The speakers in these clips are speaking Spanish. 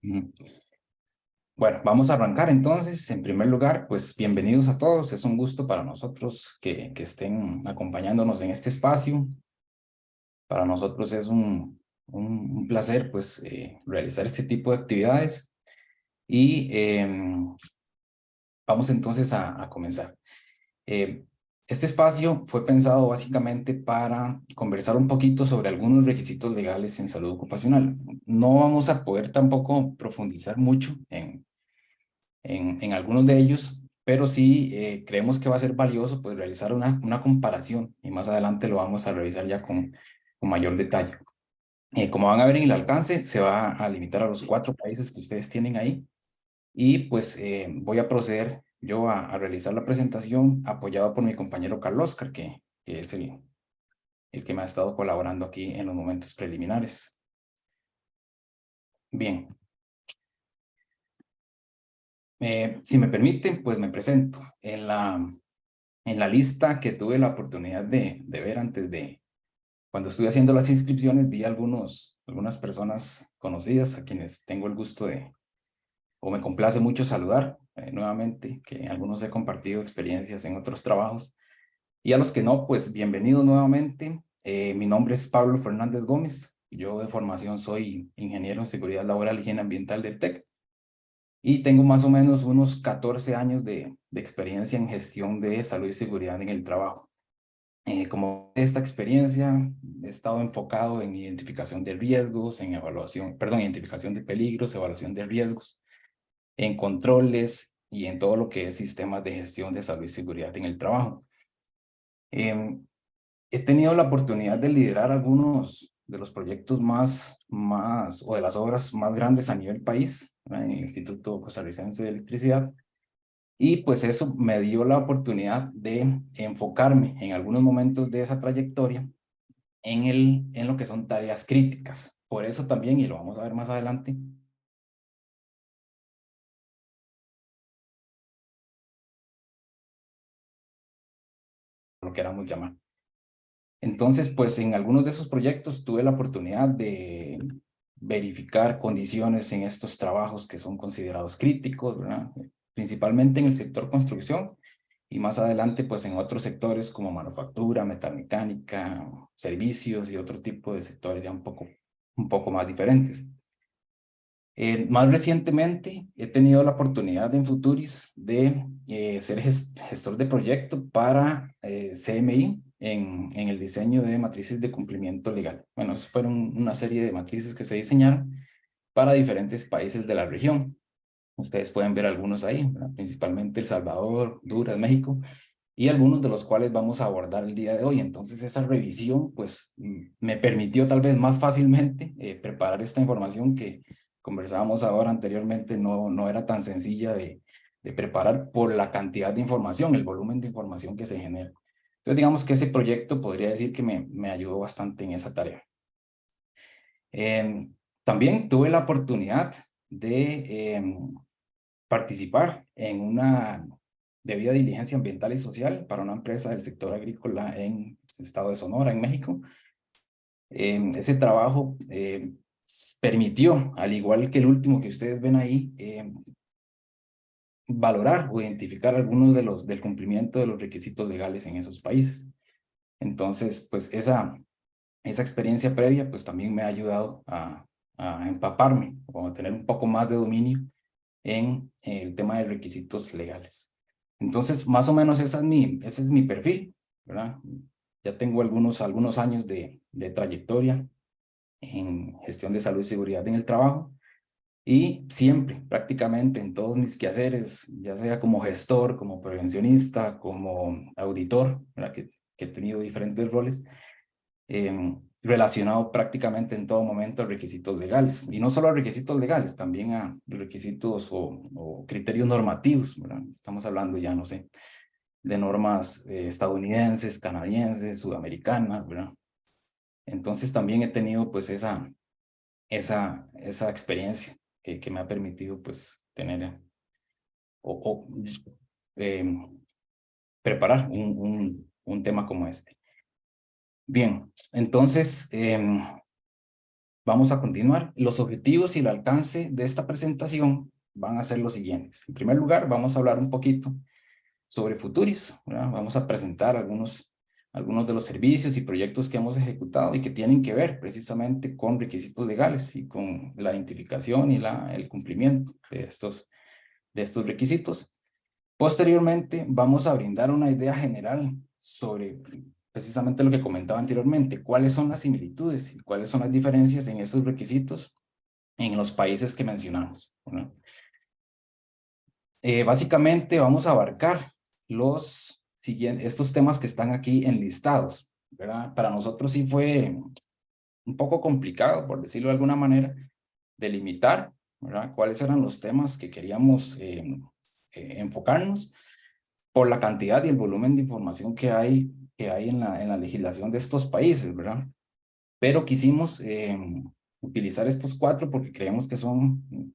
Ujú. Bueno, vamos a arrancar entonces. En primer lugar, pues bienvenidos a todos. Es un gusto para nosotros que estén acompañándonos en este espacio. Para nosotros es un placer pues realizar este tipo de actividades y vamos entonces a comenzar. Eh, este espacio fue pensado básicamente para conversar un poquito sobre algunos requisitos legales en salud ocupacional. No vamos a poder tampoco profundizar mucho en algunos de ellos, pero sí creemos que va a ser valioso pues, realizar una comparación y más adelante lo vamos a revisar ya con mayor detalle. Como van a ver en el alcance, se va a limitar a los 4 países que ustedes tienen ahí y pues voy a proceder yo a realizar la presentación apoyado por mi compañero Carlos Oscar, que es el que me ha estado colaborando aquí en los momentos preliminares. Bien, si me permiten, pues me presento. En la lista que tuve la oportunidad de ver antes de, cuando estuve haciendo las inscripciones, vi algunas personas conocidas a quienes tengo el gusto o me complace mucho saludar nuevamente, que algunos he compartido experiencias en otros trabajos, y a los que no, pues bienvenidos nuevamente. Mi nombre es Pablo Fernández Gómez, yo de formación soy ingeniero en seguridad laboral y higiene ambiental del TEC, y tengo más o menos unos 14 años de experiencia en gestión de salud y seguridad en el trabajo. Como esta experiencia, he estado enfocado en identificación de riesgos, en evaluación, perdón, identificación de peligros, evaluación de riesgos, en controles y en todo lo que es sistemas de gestión de salud y seguridad en el trabajo. He tenido la oportunidad de liderar algunos de los proyectos o de las obras más grandes a nivel país, ¿verdad? En el Instituto Costarricense de Electricidad. Y pues eso me dio la oportunidad de enfocarme en algunos momentos de esa trayectoria en lo que son tareas críticas. Por eso también, y lo vamos a ver más adelante, lo queramos llamar. Entonces, pues en algunos de esos proyectos tuve la oportunidad de verificar condiciones en estos trabajos que son considerados críticos, ¿verdad? Principalmente en el sector construcción y más adelante pues en otros sectores como manufactura, metalmecánica, servicios y otro tipo de sectores ya un poco más diferentes. Más recientemente he tenido la oportunidad en Futuris de ser gestor de proyecto para CMI en el diseño de matrices de cumplimiento legal. Bueno, fueron una serie de matrices que se diseñaron para diferentes países de la región. Ustedes pueden ver algunos ahí, ¿verdad? Principalmente El Salvador, Honduras, México, y algunos de los cuales vamos a abordar el día de hoy. Entonces, esa revisión, pues, me permitió tal vez más fácilmente preparar esta información que conversábamos ahora anteriormente, no era tan sencilla de preparar por la cantidad de información, el volumen de información que se genera. Entonces, digamos que ese proyecto podría decir que me ayudó bastante en esa tarea. También tuve la oportunidad de participar en una debida diligencia ambiental y social para una empresa del sector agrícola en el estado de Sonora, en México. Ese trabajo permitió, al igual que el último que ustedes ven ahí, valorar o identificar algunos del cumplimiento de los requisitos legales en esos países. Entonces, pues esa experiencia previa, pues también me ha ayudado a empaparme o a tener un poco más de dominio en el tema de requisitos legales. Entonces, más o menos ese es mi perfil, ¿verdad? Ya tengo algunos años de trayectoria en gestión de salud y seguridad en el trabajo y siempre, prácticamente en todos mis quehaceres, ya sea como gestor, como prevencionista, como auditor, ¿verdad? Que he tenido diferentes roles, relacionado prácticamente en todo momento a requisitos legales. Y no solo a requisitos legales, también a requisitos o criterios normativos, ¿verdad? Estamos hablando ya, no sé, de normas estadounidenses, canadienses, sudamericanas, ¿verdad? Entonces también he tenido pues esa experiencia que me ha permitido pues tener o eh, preparar un tema como este. Bien, entonces Vamos a continuar. Los objetivos y el alcance de esta presentación van a ser los siguientes. En primer lugar, vamos a hablar un poquito sobre Futuris, ¿verdad? Vamos a presentar algunos de los servicios y proyectos que hemos ejecutado y que tienen que ver precisamente con requisitos legales y con la identificación y el cumplimiento de estos requisitos. Posteriormente, vamos a brindar una idea general sobre precisamente lo que comentaba anteriormente, cuáles son las similitudes y cuáles son las diferencias en esos requisitos en los países que mencionamos, ¿verdad? Básicamente vamos a abarcar estos temas que están aquí enlistados, ¿verdad? Para nosotros sí fue un poco complicado, por decirlo de alguna manera, delimitar, ¿verdad? Cuáles eran los temas que queríamos enfocarnos por la cantidad y el volumen de información que hay en la legislación de estos países, ¿verdad? Pero quisimos utilizar estos 4 porque creemos que son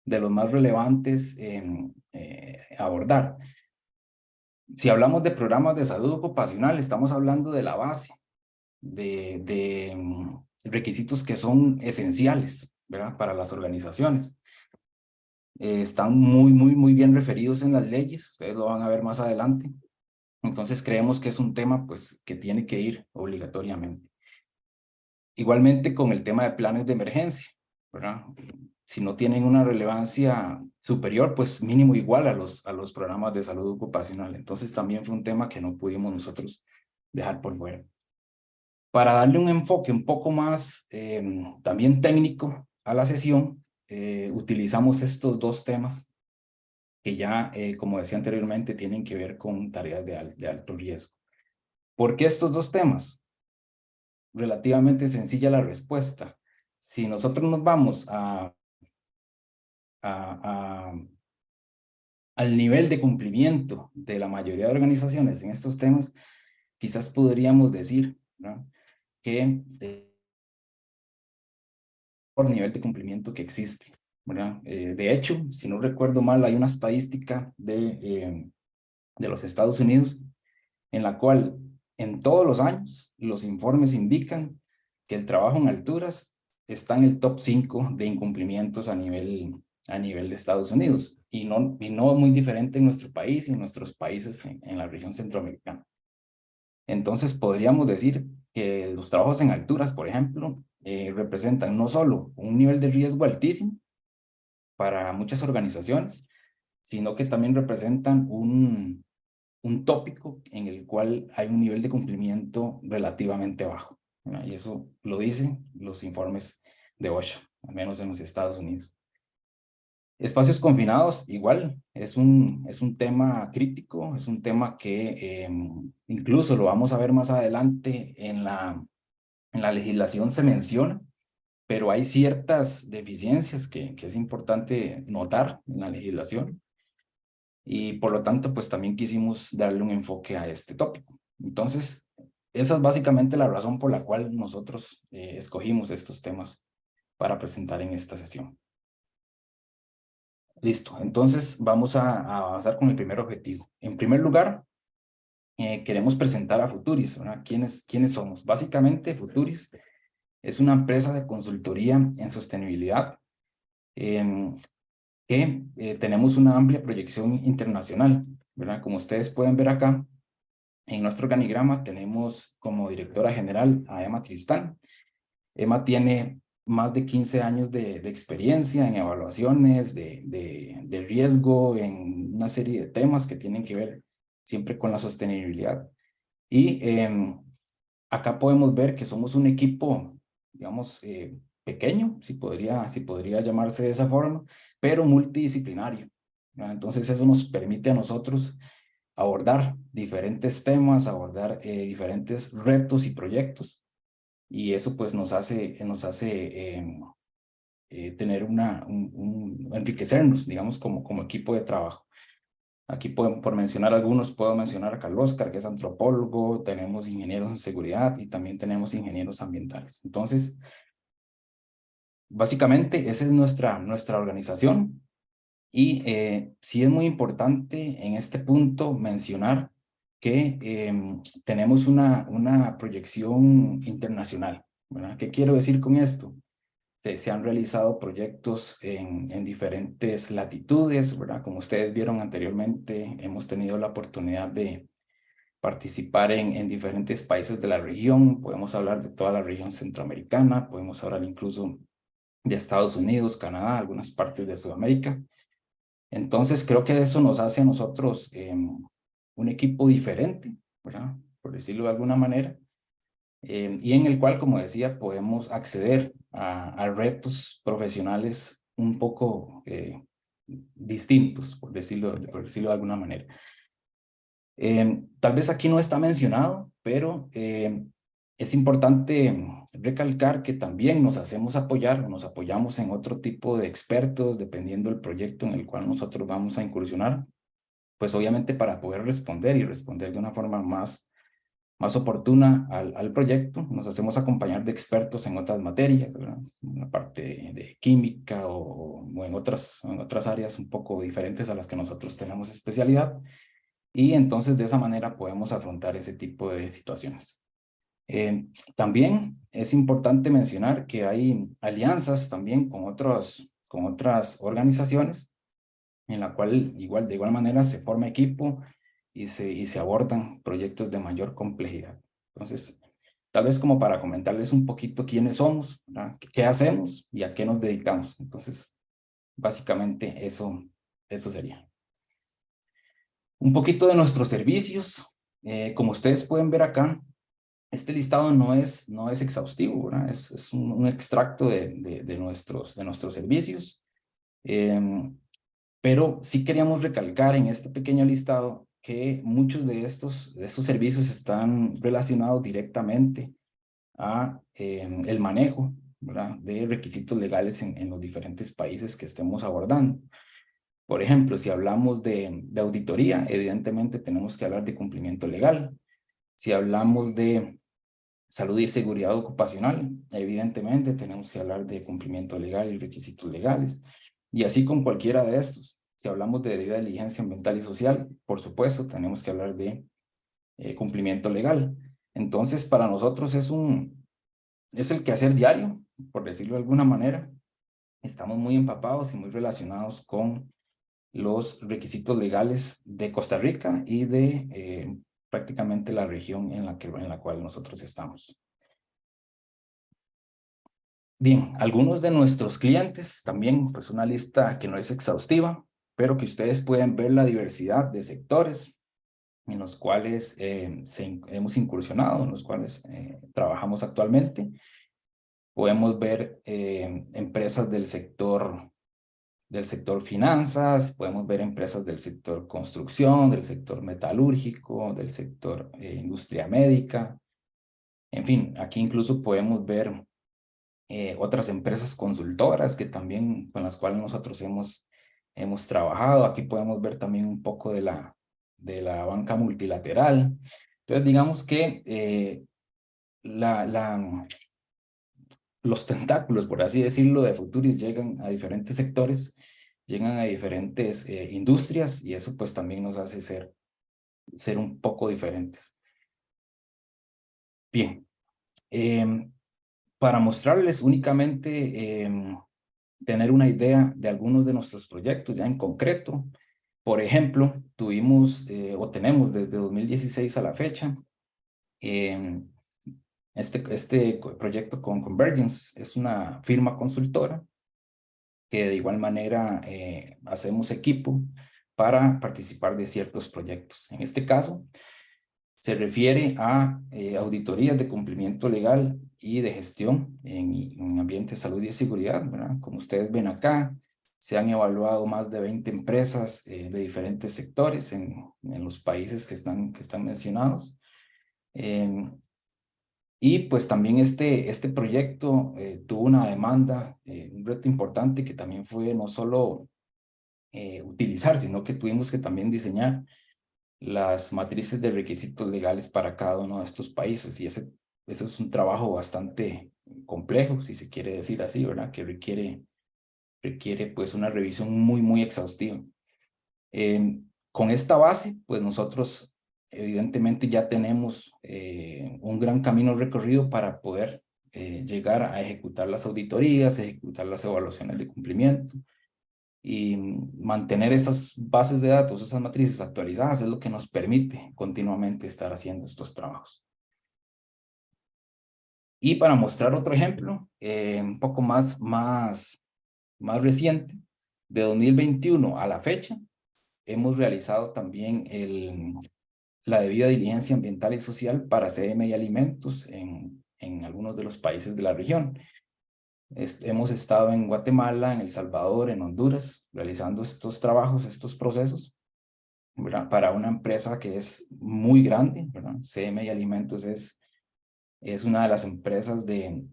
de los más relevantes abordar. Si hablamos de programas de salud ocupacional, estamos hablando de la base, de requisitos que son esenciales, ¿verdad? Para las organizaciones. Están muy bien referidos en las leyes, ustedes lo van a ver más adelante. Entonces creemos que es un tema pues, que tiene que ir obligatoriamente. Igualmente con el tema de planes de emergencia, ¿verdad? Si no tienen una relevancia superior, pues mínimo igual a los programas de salud ocupacional. Entonces también fue un tema que no pudimos nosotros dejar por fuera. Para darle un enfoque un poco más también técnico a la sesión, utilizamos estos 2 temas que ya, como decía anteriormente, tienen que ver con tareas de alto riesgo. ¿Por qué estos 2 temas? Relativamente sencilla la respuesta. Si nosotros nos vamos al nivel de cumplimiento de la mayoría de organizaciones en estos temas, quizás podríamos decir, ¿no?, que por nivel de cumplimiento que existe, ¿verdad? De hecho, si no recuerdo mal, hay una estadística de los Estados Unidos en la cual en todos los años los informes indican que el trabajo en alturas está en el top 5 de incumplimientos a nivel de Estados Unidos y no muy diferente en nuestro país y en nuestros países en la región centroamericana. Entonces podríamos decir que los trabajos en alturas, por ejemplo, representan no solo un nivel de riesgo altísimo para muchas organizaciones, sino que también representan un tópico en el cual hay un nivel de cumplimiento relativamente bajo, ¿verdad? Y eso lo dicen los informes de OSHA, al menos en los Estados Unidos. Espacios confinados, igual, es un tema crítico, es un tema que incluso lo vamos a ver más adelante en la legislación se menciona, pero hay ciertas deficiencias que es importante notar en la legislación. Y por lo tanto, pues también quisimos darle un enfoque a este tópico. Entonces, esa es básicamente la razón por la cual nosotros escogimos estos temas para presentar en esta sesión. Listo, entonces vamos a avanzar con el primer objetivo. En primer lugar, queremos presentar a Futuris, ¿verdad? ¿Quiénes somos? Básicamente, Futuris es una empresa de consultoría en sostenibilidad que tenemos una amplia proyección internacional, ¿verdad? Como ustedes pueden ver acá, en nuestro organigrama tenemos como directora general a Emma Tristán. Emma tiene más de 15 años de experiencia en evaluaciones de riesgo, en una serie de temas que tienen que ver siempre con la sostenibilidad. Y acá podemos ver que somos un equipo, digamos, pequeño, si podría llamarse de esa forma, pero multidisciplinario, ¿verdad? Entonces eso nos permite a nosotros abordar diferentes temas, abordar diferentes retos y proyectos, y eso pues nos hace tener enriquecernos, digamos, como equipo de trabajo. Aquí por mencionar algunos, puedo mencionar a Carlos Oscar, que es antropólogo, tenemos ingenieros en seguridad y también tenemos ingenieros ambientales. Entonces, básicamente esa es nuestra organización y sí es muy importante en este punto mencionar que tenemos una proyección internacional, ¿verdad? ¿Qué quiero decir con esto? se han realizado proyectos en diferentes latitudes, ¿verdad? Como ustedes vieron anteriormente, hemos tenido la oportunidad de participar en diferentes países de la región. Podemos hablar de toda la región centroamericana, podemos hablar incluso de Estados Unidos, Canadá, algunas partes de Sudamérica. Entonces, creo que eso nos hace a nosotros un equipo diferente, ¿verdad? Por decirlo de alguna manera, y en el cual, como decía, podemos acceder a retos profesionales un poco distintos, por decirlo de alguna manera. Tal vez aquí no está mencionado, pero es importante recalcar que también nos hacemos apoyar, nos apoyamos en otro tipo de expertos, dependiendo del proyecto en el cual nosotros vamos a incursionar, pues obviamente para poder responder y responder de una forma más oportuna al proyecto, nos hacemos acompañar de expertos en otras materias, ¿verdad? En la parte de química o en otras áreas un poco diferentes a las que nosotros tenemos especialidad. Y entonces de esa manera podemos afrontar ese tipo de situaciones. También es importante mencionar que hay alianzas también con otras organizaciones en la cual de igual manera se forma equipo y se abordan proyectos de mayor complejidad. Entonces, tal vez como para comentarles un poquito quiénes somos, ¿verdad? ¿Qué hacemos y a qué nos dedicamos? Entonces, básicamente eso sería. Un poquito de nuestros servicios. Como ustedes pueden ver acá, este listado no es exhaustivo, ¿verdad? Es un extracto de nuestros servicios. Pero sí queríamos recalcar en este pequeño listado que muchos de estos servicios están relacionados directamente a el manejo, ¿verdad? De requisitos legales en los diferentes países que estemos abordando. Por ejemplo, si hablamos de auditoría, evidentemente tenemos que hablar de cumplimiento legal. Si hablamos de salud y seguridad ocupacional, evidentemente tenemos que hablar de cumplimiento legal y requisitos legales. Y así con cualquiera de estos. Si hablamos de debida diligencia ambiental y social, por supuesto, tenemos que hablar de cumplimiento legal. Entonces, para nosotros es el quehacer diario, por decirlo de alguna manera. Estamos muy empapados y muy relacionados con los requisitos legales de Costa Rica y de prácticamente la región en la cual nosotros estamos. Bien, algunos de nuestros clientes, también pues una lista que no es exhaustiva, pero que ustedes pueden ver la diversidad de sectores en los cuales hemos incursionado, en los cuales trabajamos actualmente. Podemos ver empresas del sector finanzas, podemos ver empresas del sector construcción, del sector metalúrgico, del sector industria médica. En fin, aquí incluso podemos ver otras empresas consultoras que también con las cuales nosotros hemos trabajado. Aquí podemos ver también un poco de la banca multilateral. Entonces, digamos que los tentáculos, por así decirlo, de Futuris llegan a diferentes sectores, llegan a diferentes industrias y eso pues también nos hace ser un poco diferentes. Bien, para mostrarles únicamente, tener una idea de algunos de nuestros proyectos ya en concreto. Por ejemplo, tuvimos o tenemos desde 2016 a la fecha este proyecto con Convergence. Es una firma consultora que de igual manera hacemos equipo para participar de ciertos proyectos. En este caso, se refiere a auditorías de cumplimiento legal y de gestión en ambiente de salud y de seguridad, ¿verdad? Como ustedes ven acá, se han evaluado más de 20 empresas de diferentes sectores en los países que están mencionados. Y pues también este proyecto tuvo una demanda, un reto importante que también fue no solo utilizar, sino que tuvimos que también diseñar las matrices de requisitos legales para cada uno de estos países. Y ese es un trabajo bastante complejo, si se quiere decir así, ¿verdad? Que requiere pues una revisión muy exhaustiva. Con esta base, pues nosotros evidentemente ya tenemos un gran camino recorrido para poder llegar a ejecutar las auditorías, ejecutar las evaluaciones de cumplimiento y mantener esas bases de datos, esas matrices actualizadas es lo que nos permite continuamente estar haciendo estos trabajos. Y para mostrar otro ejemplo, un poco más reciente, de 2021 a la fecha, hemos realizado también la debida diligencia ambiental y social para CM y alimentos en algunos de los países de la región. Hemos estado en Guatemala, en El Salvador, en Honduras, realizando estos trabajos, estos procesos, ¿verdad? Para una empresa que es muy grande, ¿verdad? CM y Alimentos es una de las empresas del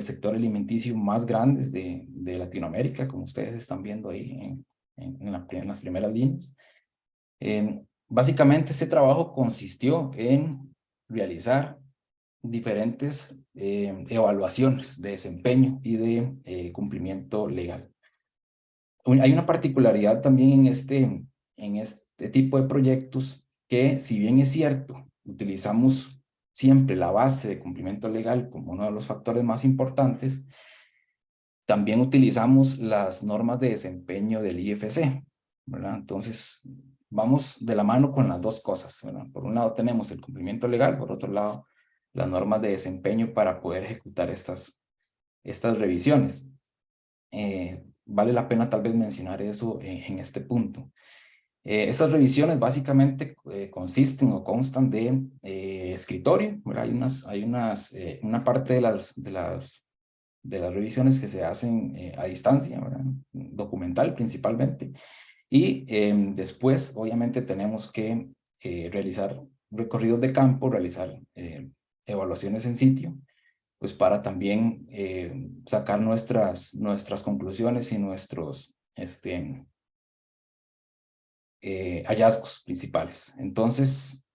sector alimenticio más grandes de Latinoamérica, como ustedes están viendo ahí en las primeras líneas. Básicamente, este trabajo consistió en realizar diferentes evaluaciones de desempeño y de cumplimiento legal. Hay una particularidad también en este tipo de proyectos que, si bien es cierto, utilizamos siempre la base de cumplimiento legal como uno de los factores más importantes, también utilizamos las normas de desempeño del IFC, ¿verdad? Entonces, vamos de la mano con las dos cosas, ¿verdad? Por un lado tenemos el cumplimiento legal, por otro lado las normas de desempeño para poder ejecutar estas revisiones. Vale la pena tal vez mencionar eso en este punto. Estas revisiones básicamente consisten o constan de escritorio, ¿verdad? Una parte de las revisiones que se hacen a distancia, ¿verdad? Documental principalmente, y después obviamente tenemos que realizar recorridos de campo, realizar evaluaciones en sitio, pues para también sacar nuestras conclusiones y nuestros hallazgos principales. Entonces,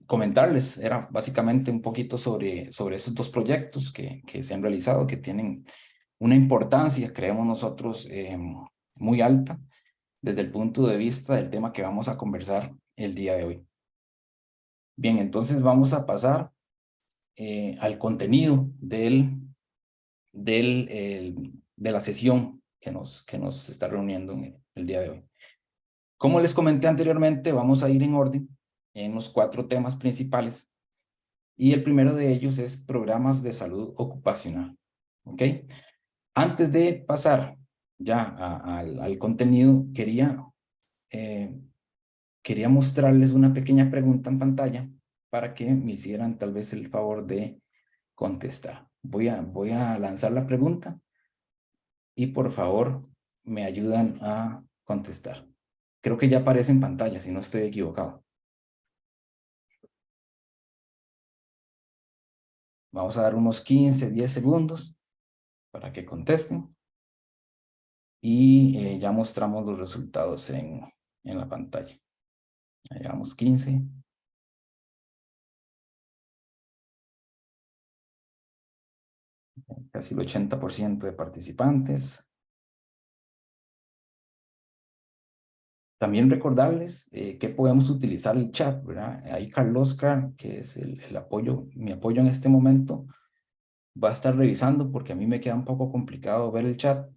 comentarles era básicamente un poquito sobre esos dos proyectos que se han realizado, que tienen una importancia, creemos nosotros, muy alta desde el punto de vista del tema que vamos a conversar el día de hoy. Bien, entonces vamos a pasar al contenido de la sesión que nos está reuniendo en el día de hoy. Como les comenté anteriormente, vamos a ir en orden en los 4 temas principales, y el primero de ellos es programas de salud ocupacional. ¿Ok? Antes de pasar ya al contenido, quería mostrarles una pequeña pregunta en pantalla para que me hicieran tal vez el favor de contestar. Voy a lanzar la pregunta y por favor me ayudan a contestar. Creo que ya aparece en pantalla, si no estoy equivocado. Vamos a dar unos 15, 10 segundos para que contesten. Y ya mostramos los resultados en la pantalla. Ya llevamos 15. Casi el 80% de participantes. También recordarles que podemos utilizar el chat, ¿verdad? Ahí Carlos Oscar, que es el apoyo, mi apoyo en este momento, va a estar revisando porque a mí me queda un poco complicado ver el chat.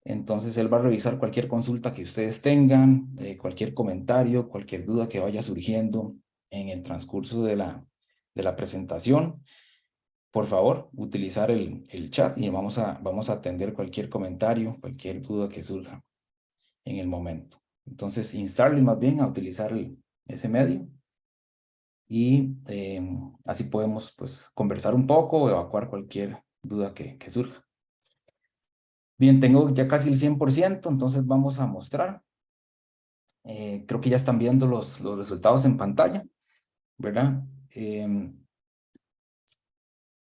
Entonces él va a revisar cualquier consulta que ustedes tengan, cualquier comentario, cualquier duda que vaya surgiendo en el transcurso de la presentación. Por favor, utilizar el chat y vamos a atender cualquier comentario, cualquier duda que surja en el momento. Entonces, instarle más bien a utilizar ese medio y así podemos pues conversar un poco o evacuar cualquier duda que surja. Bien, tengo ya casi el 100%, entonces vamos a mostrar. Creo que ya están viendo los resultados en pantalla, ¿verdad?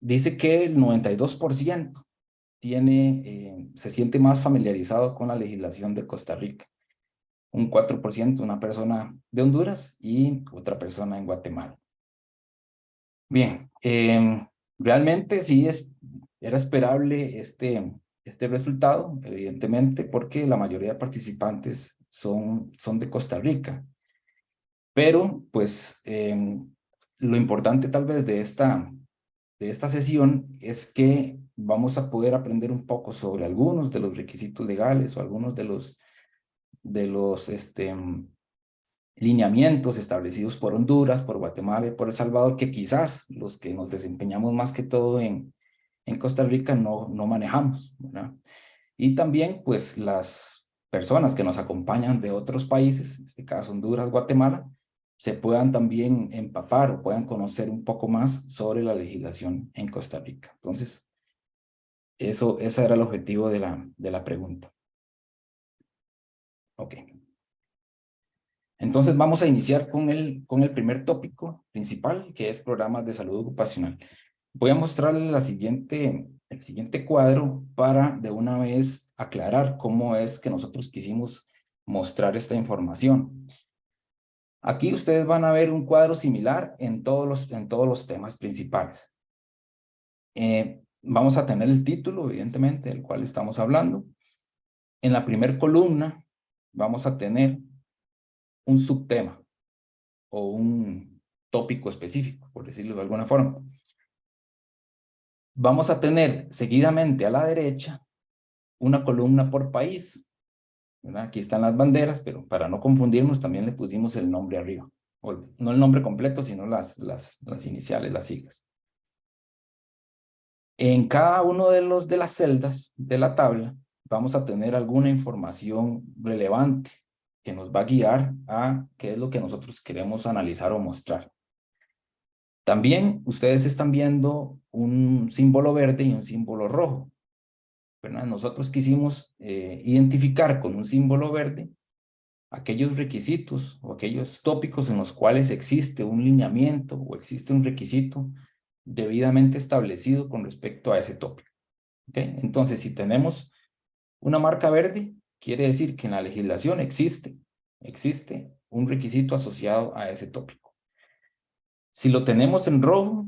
Dice que el 92% se siente más familiarizado con la legislación de Costa Rica. Un 4% una persona de Honduras y otra persona en Guatemala. Bien, realmente sí era esperable este resultado, evidentemente, porque la mayoría de participantes son de Costa Rica. Pero, pues, lo importante tal vez de esta sesión es que vamos a poder aprender un poco sobre algunos de los requisitos legales o algunos de los lineamientos establecidos por Honduras, por Guatemala y por El Salvador, que quizás los que nos desempeñamos más que todo en Costa Rica no manejamos, ¿verdad? Y también, pues, las personas que nos acompañan de otros países, en este caso Honduras, Guatemala, se puedan también empapar o puedan conocer un poco más sobre la legislación en Costa Rica. Entonces, ese era el objetivo de la pregunta. Ok. Entonces vamos a iniciar con el primer tópico principal, que es programas de salud ocupacional. Voy a mostrarles el siguiente cuadro para de una vez aclarar cómo es que nosotros quisimos mostrar esta información. Aquí ustedes van a ver un cuadro similar en todos los temas principales. Vamos a tener el título, evidentemente, del cual estamos hablando. En la primera columna vamos a tener un subtema o un tópico específico, por decirlo de alguna forma. Vamos a tener seguidamente a la derecha una columna por país, ¿verdad? Aquí están las banderas, pero para no confundirnos también le pusimos el nombre arriba. O no el nombre completo, sino las iniciales, las siglas. En cada uno de las celdas de la tabla vamos a tener alguna información relevante que nos va a guiar a qué es lo que nosotros queremos analizar o mostrar. También ustedes están viendo un símbolo verde y un símbolo rojo, ¿verdad? Nosotros quisimos identificar con un símbolo verde aquellos requisitos o aquellos tópicos en los cuales existe un lineamiento o existe un requisito debidamente establecido con respecto a ese tópico. ¿Okay? Entonces, si tenemos una marca verde, quiere decir que en la legislación existe un requisito asociado a ese tópico. Si lo tenemos en rojo,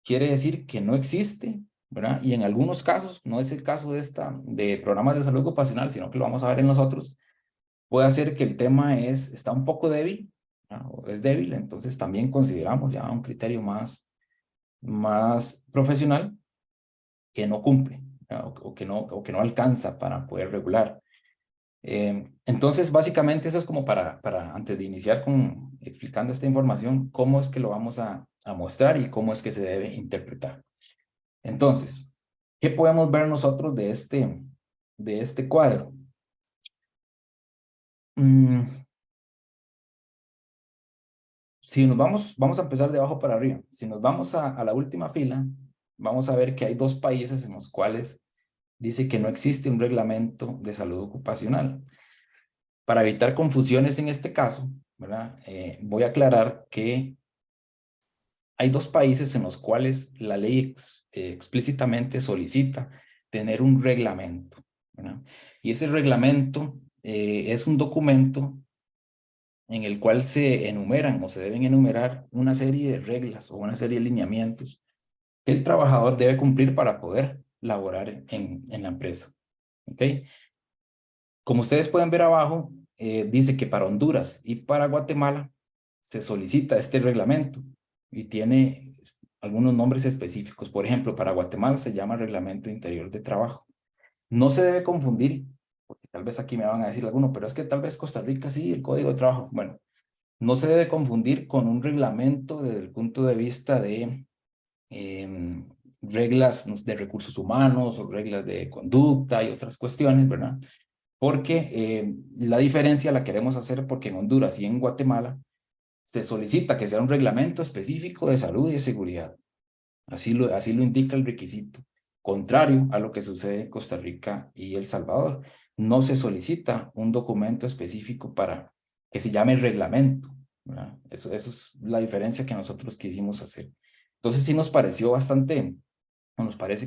quiere decir que no existe, ¿verdad? Y en algunos casos, no es el caso de programas de salud ocupacional, sino que lo vamos a ver en los otros, puede ser que el tema está un poco débil, ¿verdad? O es débil, entonces también consideramos ya un criterio más profesional que no cumple, o que no alcanza para poder regular. Entonces, básicamente eso es como para antes de iniciar explicando esta información, cómo es que lo vamos a mostrar y cómo es que se debe interpretar. Entonces, ¿qué podemos ver nosotros de este cuadro? Si nos vamos a empezar de abajo para arriba. Si nos vamos a la última fila, vamos a ver que hay 2 países en los cuales dice que no existe un reglamento de salud ocupacional. Para evitar confusiones en este caso, ¿verdad? Voy a aclarar que hay 2 países en los cuales la ley explícitamente solicita tener un reglamento, ¿verdad? Y ese reglamento es un documento en el cual se enumeran o se deben enumerar una serie de reglas o una serie de lineamientos que el trabajador debe cumplir para poder laborar en la empresa. ¿Ok? Como ustedes pueden ver abajo, dice que para Honduras y para Guatemala se solicita este reglamento y tiene algunos nombres específicos. Por ejemplo, para Guatemala se llama Reglamento Interior de Trabajo. No se debe confundir, porque tal vez aquí me van a decir alguno, pero es que tal vez Costa Rica sí, el Código de Trabajo. Bueno, no se debe confundir con un reglamento desde el punto de vista de reglas de recursos humanos o reglas de conducta y otras cuestiones, ¿verdad? Porque la diferencia la queremos hacer porque en Honduras y en Guatemala se solicita que sea un reglamento específico de salud y de seguridad. Así lo indica el requisito. Contrario a lo que sucede en Costa Rica y El Salvador. No se solicita un documento específico para que se llame reglamento, ¿verdad? Eso es la diferencia que nosotros quisimos hacer. Entonces sí nos parece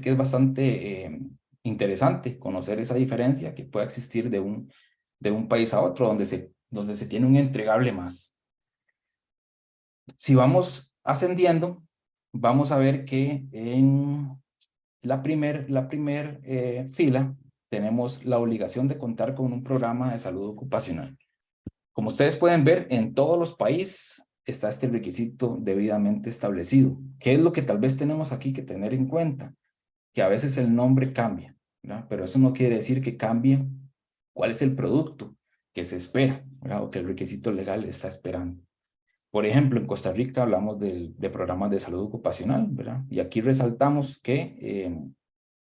que es bastante interesante conocer esa diferencia que puede existir de un país a otro donde se tiene un entregable más. Si vamos ascendiendo, vamos a ver que en la primer fila tenemos la obligación de contar con un programa de salud ocupacional. Como ustedes pueden ver, en todos los países está este requisito debidamente establecido. ¿Qué es lo que tal vez tenemos aquí que tener en cuenta? Que a veces el nombre cambia, ¿verdad? Pero eso no quiere decir que cambie cuál es el producto que se espera, ¿verdad? O que el requisito legal está esperando. Por ejemplo, en Costa Rica hablamos de programas de salud ocupacional, ¿verdad? Y aquí resaltamos que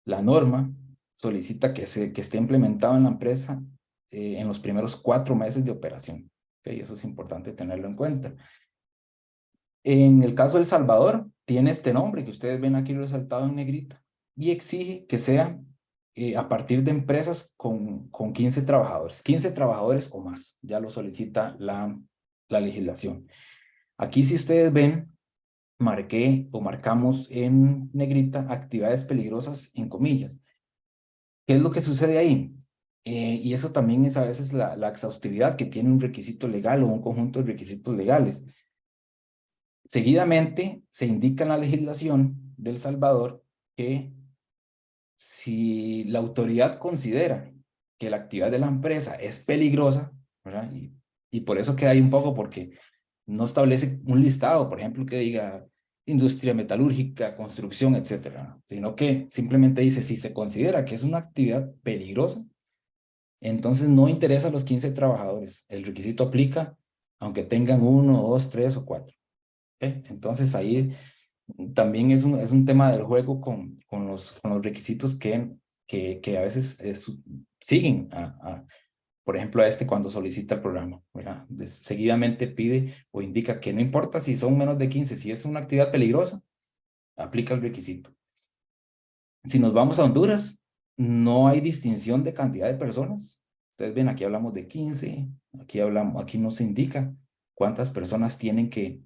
la norma solicita que esté implementado en la empresa en los primeros 4 meses de operación. ¿Okay? Eso es importante tenerlo en cuenta. En el caso de El Salvador, tiene este nombre que ustedes ven aquí resaltado en negrita y exige que sea a partir de empresas con 15 trabajadores. 15 trabajadores o más, ya lo solicita la legislación. Aquí si ustedes ven, marqué o marcamos en negrita actividades peligrosas en comillas. ¿Qué es lo que sucede ahí? Y eso también es a veces la exhaustividad que tiene un requisito legal o un conjunto de requisitos legales. Seguidamente se indica en la legislación de El Salvador que si la autoridad considera que la actividad de la empresa es peligrosa, ¿verdad? Y por eso queda ahí un poco porque no establece un listado, por ejemplo, que diga industria metalúrgica, construcción, etcétera, sino que simplemente dice si se considera que es una actividad peligrosa, entonces no interesa a los 15 trabajadores. El requisito aplica aunque tengan 1, 2, 3 o 4. ¿Okay? Entonces ahí también es un tema del juego con los requisitos que a veces siguen por ejemplo, a este cuando solicita el programa, ¿verdad? Seguidamente pide o indica que no importa si son menos de 15, si es una actividad peligrosa, aplica el requisito. Si nos vamos a Honduras, no hay distinción de cantidad de personas. Ustedes ven, aquí hablamos de 15, aquí no se indica cuántas personas tienen que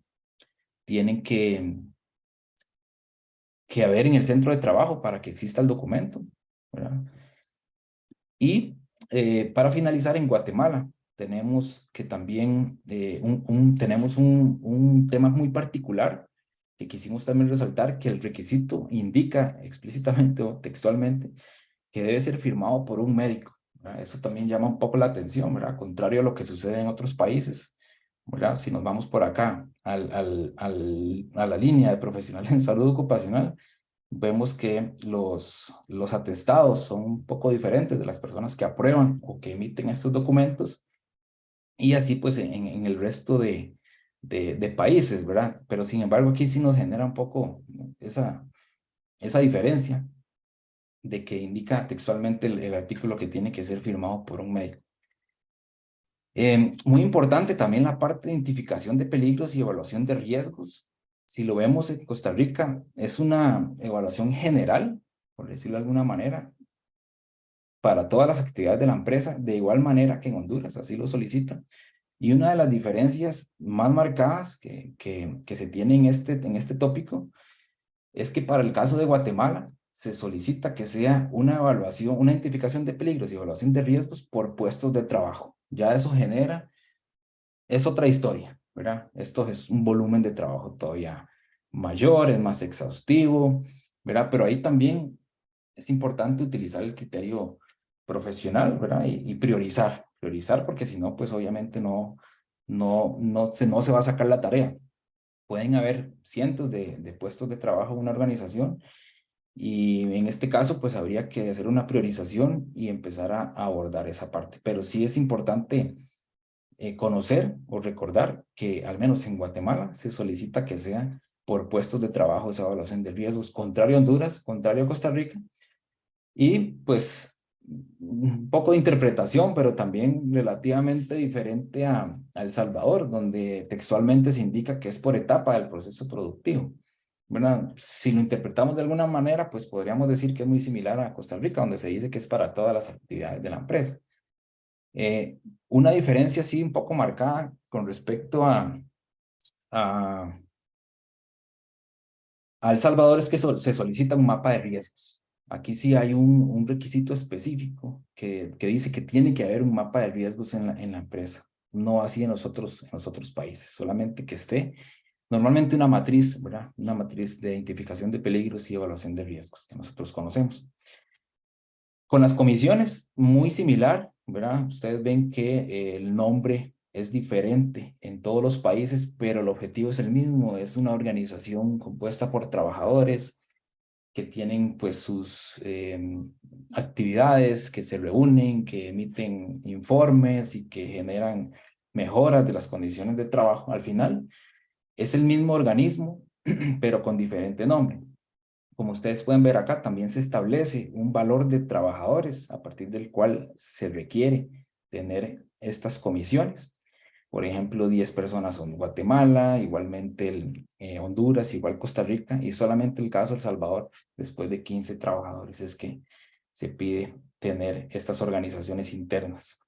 haber en el centro de trabajo para que exista el documento, ¿verdad? Y para finalizar, en Guatemala tenemos que también tenemos un tema muy particular que quisimos también resaltar, que el requisito indica explícitamente o textualmente que debe ser firmado por un médico, ¿verdad? Eso también llama un poco la atención, ¿verdad? Contrario a lo que sucede en otros países, ¿verdad? Si nos vamos por acá a la línea de profesionales en salud ocupacional, vemos que los atestados son un poco diferentes de las personas que aprueban o que emiten estos documentos, y así pues en el resto de países, ¿verdad? Pero sin embargo aquí sí nos genera un poco esa diferencia de que indica textualmente el artículo que tiene que ser firmado por un médico. Muy importante también la parte de identificación de peligros y evaluación de riesgos. Si lo vemos en Costa Rica, es una evaluación general, por decirlo de alguna manera, para todas las actividades de la empresa, de igual manera que en Honduras, así lo solicita. Y una de las diferencias más marcadas que se tiene en este tópico es que para el caso de Guatemala se solicita que sea una evaluación, una identificación de peligros y evaluación de riesgos por puestos de trabajo. Ya eso es otra historia, ¿verdad? Esto es un volumen de trabajo todavía mayor, es más exhaustivo, ¿verdad? Pero ahí también es importante utilizar el criterio profesional, ¿verdad? Y priorizar porque si no, pues obviamente no se va a sacar la tarea. Pueden haber cientos de puestos de trabajo en una organización y en este caso, pues habría que hacer una priorización y empezar a abordar esa parte. Pero sí es importante conocer o recordar que al menos en Guatemala se solicita que sea por puestos de trabajo esa evaluación de riesgos, contrario a Honduras, contrario a Costa Rica, y pues un poco de interpretación, pero también relativamente diferente a El Salvador, donde textualmente se indica que es por etapa del proceso productivo. ¿Verdad? Si lo interpretamos de alguna manera, pues podríamos decir que es muy similar a Costa Rica, donde se dice que es para todas las actividades de la empresa. Una diferencia sí un poco marcada con respecto a El Salvador es que se solicita un mapa de riesgos. Aquí sí hay un requisito específico que dice que tiene que haber un mapa de riesgos en la empresa. No así en los otros países, solamente que esté normalmente una matriz, ¿verdad? Una matriz de identificación de peligros y evaluación de riesgos que nosotros conocemos. Con las comisiones, muy similar, ¿verdad? Ustedes ven que el nombre es diferente en todos los países, pero el objetivo es el mismo. Es una organización compuesta por trabajadores que tienen pues sus actividades, que se reúnen, que emiten informes y que generan mejoras de las condiciones de trabajo. Al final es el mismo organismo, pero con diferente nombre. Como ustedes pueden ver acá, también se establece un valor de trabajadores a partir del cual se requiere tener estas comisiones. Por ejemplo, 10 personas son Guatemala, igualmente Honduras, igual Costa Rica, y solamente el caso de El Salvador, después de 15 trabajadores, es que se pide tener estas organizaciones internas.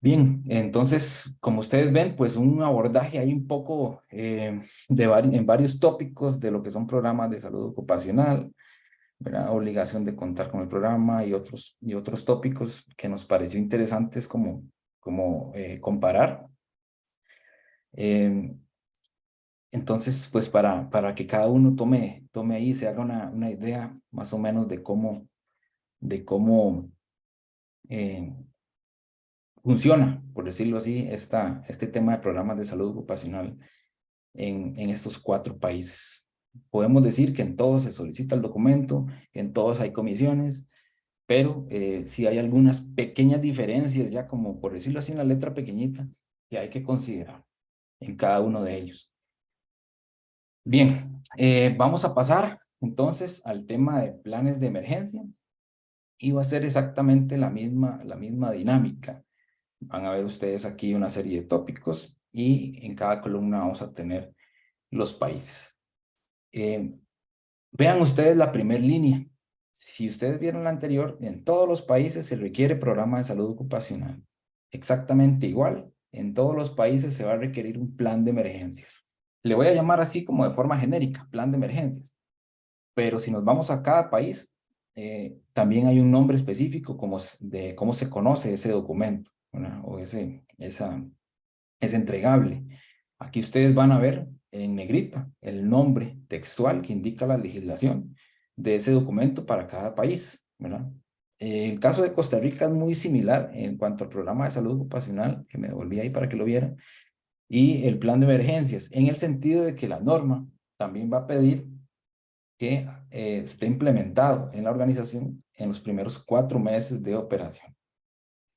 Bien, entonces, como ustedes ven, pues un abordaje ahí un poco en varios tópicos de lo que son programas de salud ocupacional, ¿verdad? Obligación de contar con el programa y otros tópicos que nos pareció interesantes como comparar. Entonces, pues para que cada uno tome ahí, se haga una idea más o menos de cómo funciona, por decirlo así, este tema de programas de salud ocupacional en estos 4 países. Podemos decir que en todos se solicita el documento, en todos hay comisiones, pero sí hay algunas pequeñas diferencias, ya como por decirlo así en la letra pequeñita, que hay que considerar en cada uno de ellos. Bien, vamos a pasar entonces al tema de planes de emergencia y va a ser exactamente la misma dinámica. Van a ver ustedes aquí una serie de tópicos y en cada columna vamos a tener los países. Vean ustedes la primera línea. Si ustedes vieron la anterior, en todos los países se requiere programa de salud ocupacional. Exactamente igual, en todos los países se va a requerir un plan de emergencias. Le voy a llamar así como de forma genérica, plan de emergencias. Pero si nos vamos a cada país, también hay un nombre específico de cómo se conoce ese documento, ¿verdad? O ese entregable. Aquí ustedes van a ver en negrita el nombre textual que indica la legislación de ese documento para cada país, ¿verdad? El caso de Costa Rica es muy similar en cuanto al programa de salud ocupacional, que me devolví ahí para que lo vieran, y el plan de emergencias, en el sentido de que la norma también va a pedir que esté implementado en la organización en los primeros 4 meses de operación.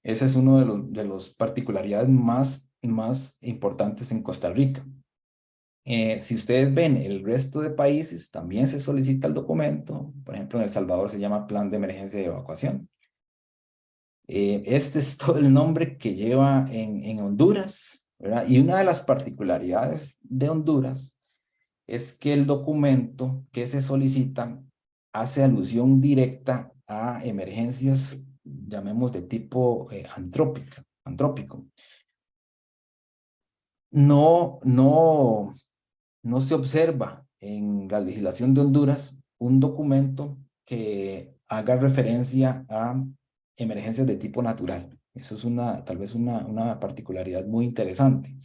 Ese es uno de los particularidades más importantes en Costa Rica. Si ustedes ven el resto de países, también se solicita el documento. Por ejemplo, en El Salvador se llama Plan de Emergencia de Evacuación. Este es todo el nombre que lleva en Honduras, ¿verdad? Y una de las particularidades de Honduras es que el documento que se solicita hace alusión directa a emergencias, llamemos de tipo antrópico. No se observa en la legislación de Honduras un documento que haga referencia a emergencias de tipo natural. Eso es tal vez una particularidad muy interesante.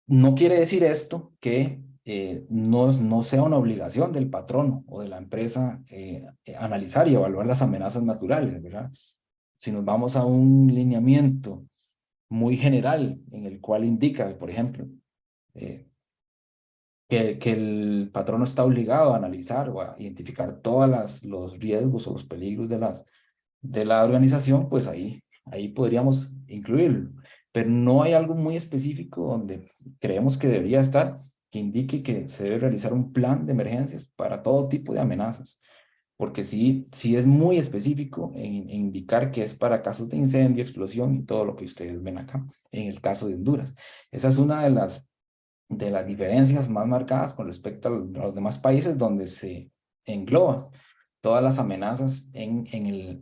No quiere decir esto que no sea una obligación del patrono o de la empresa analizar y evaluar las amenazas naturales, ¿verdad? Si nos vamos a un lineamiento muy general en el cual indica, por ejemplo, eh, que el patrono está obligado a analizar o a identificar todos los riesgos o los peligros de la organización, pues ahí podríamos incluirlo. Pero no hay algo muy específico donde creemos que debería estar que indique que se debe realizar un plan de emergencias para todo tipo de amenazas. Porque sí es muy específico en indicar que es para casos de incendio, explosión y todo lo que ustedes ven acá, en el caso de Honduras. Esa es una de las diferencias más marcadas con respecto a los demás países donde se engloba todas las amenazas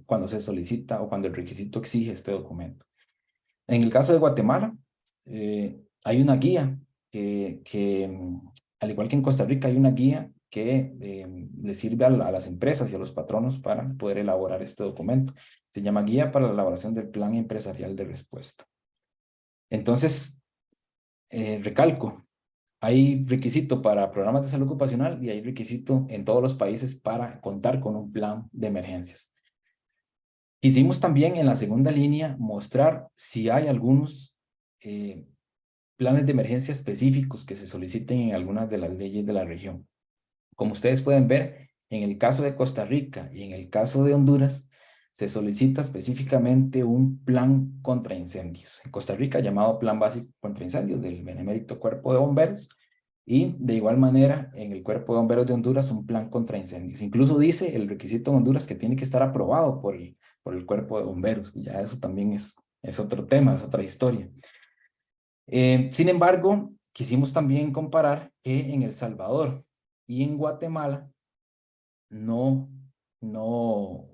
cuando se solicita o cuando el requisito exige este documento. En el caso de Guatemala, hay una guía al igual que en Costa Rica, hay una guía que le sirve a las empresas y a los patronos para poder elaborar este documento. Se llama Guía para la elaboración del Plan Empresarial de Respuesta. Entonces, recalco, hay requisito para programas de salud ocupacional y hay requisito en todos los países para contar con un plan de emergencias. Quisimos también en la segunda línea mostrar si hay algunos planes de emergencia específicos que se soliciten en algunas de las leyes de la región. Como ustedes pueden ver, en el caso de Costa Rica y en el caso de Honduras, se solicita específicamente un plan contra incendios. En Costa Rica, llamado Plan Básico contra Incendios del Benemérito Cuerpo de Bomberos, y de igual manera, en el Cuerpo de Bomberos de Honduras, un plan contra incendios. Incluso dice el requisito de Honduras que tiene que estar aprobado por el Cuerpo de Bomberos. Ya eso también es otro tema, es otra historia. Sin embargo, quisimos también comparar que en El Salvador y en Guatemala no, no,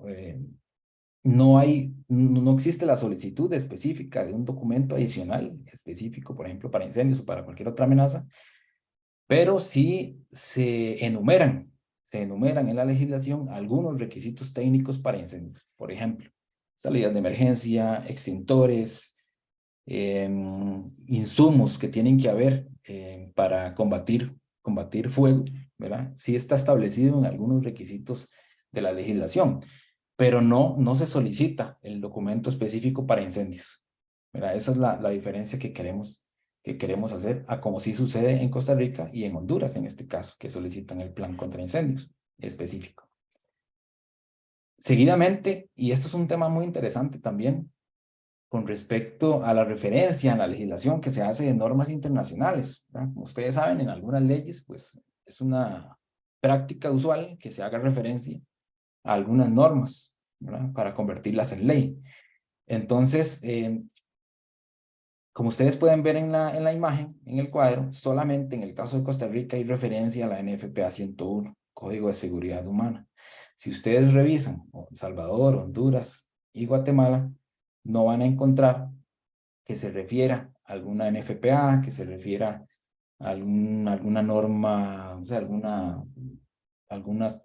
no existe la solicitud específica de un documento adicional específico, por ejemplo, para incendios o para cualquier otra amenaza, pero sí se enumeran en la legislación algunos requisitos técnicos para incendios. Por ejemplo, salidas de emergencia, extintores, insumos que tienen que haber para combatir fuego, ¿verdad? Sí está establecido en algunos requisitos de la legislación, pero no se solicita el documento específico para incendios, ¿verdad? Esa es la diferencia que queremos hacer, a como sí sucede en Costa Rica y en Honduras, en este caso, que solicitan el plan contra incendios específico. Seguidamente, y esto es un tema muy interesante también, con respecto a la referencia en la legislación que se hace de normas internacionales, ¿verdad? Como ustedes saben, en algunas leyes, pues, es una práctica usual que se haga referencia a algunas normas, ¿verdad? Para convertirlas en ley. Entonces, como ustedes pueden ver en la imagen, en el cuadro, solamente en el caso de Costa Rica hay referencia a la NFPA 101, Código de Seguridad Humana. Si ustedes revisan El Salvador, Honduras y Guatemala, no van a encontrar que se refiera a alguna NFPA, que se refiera a alguna norma, o sea, alguna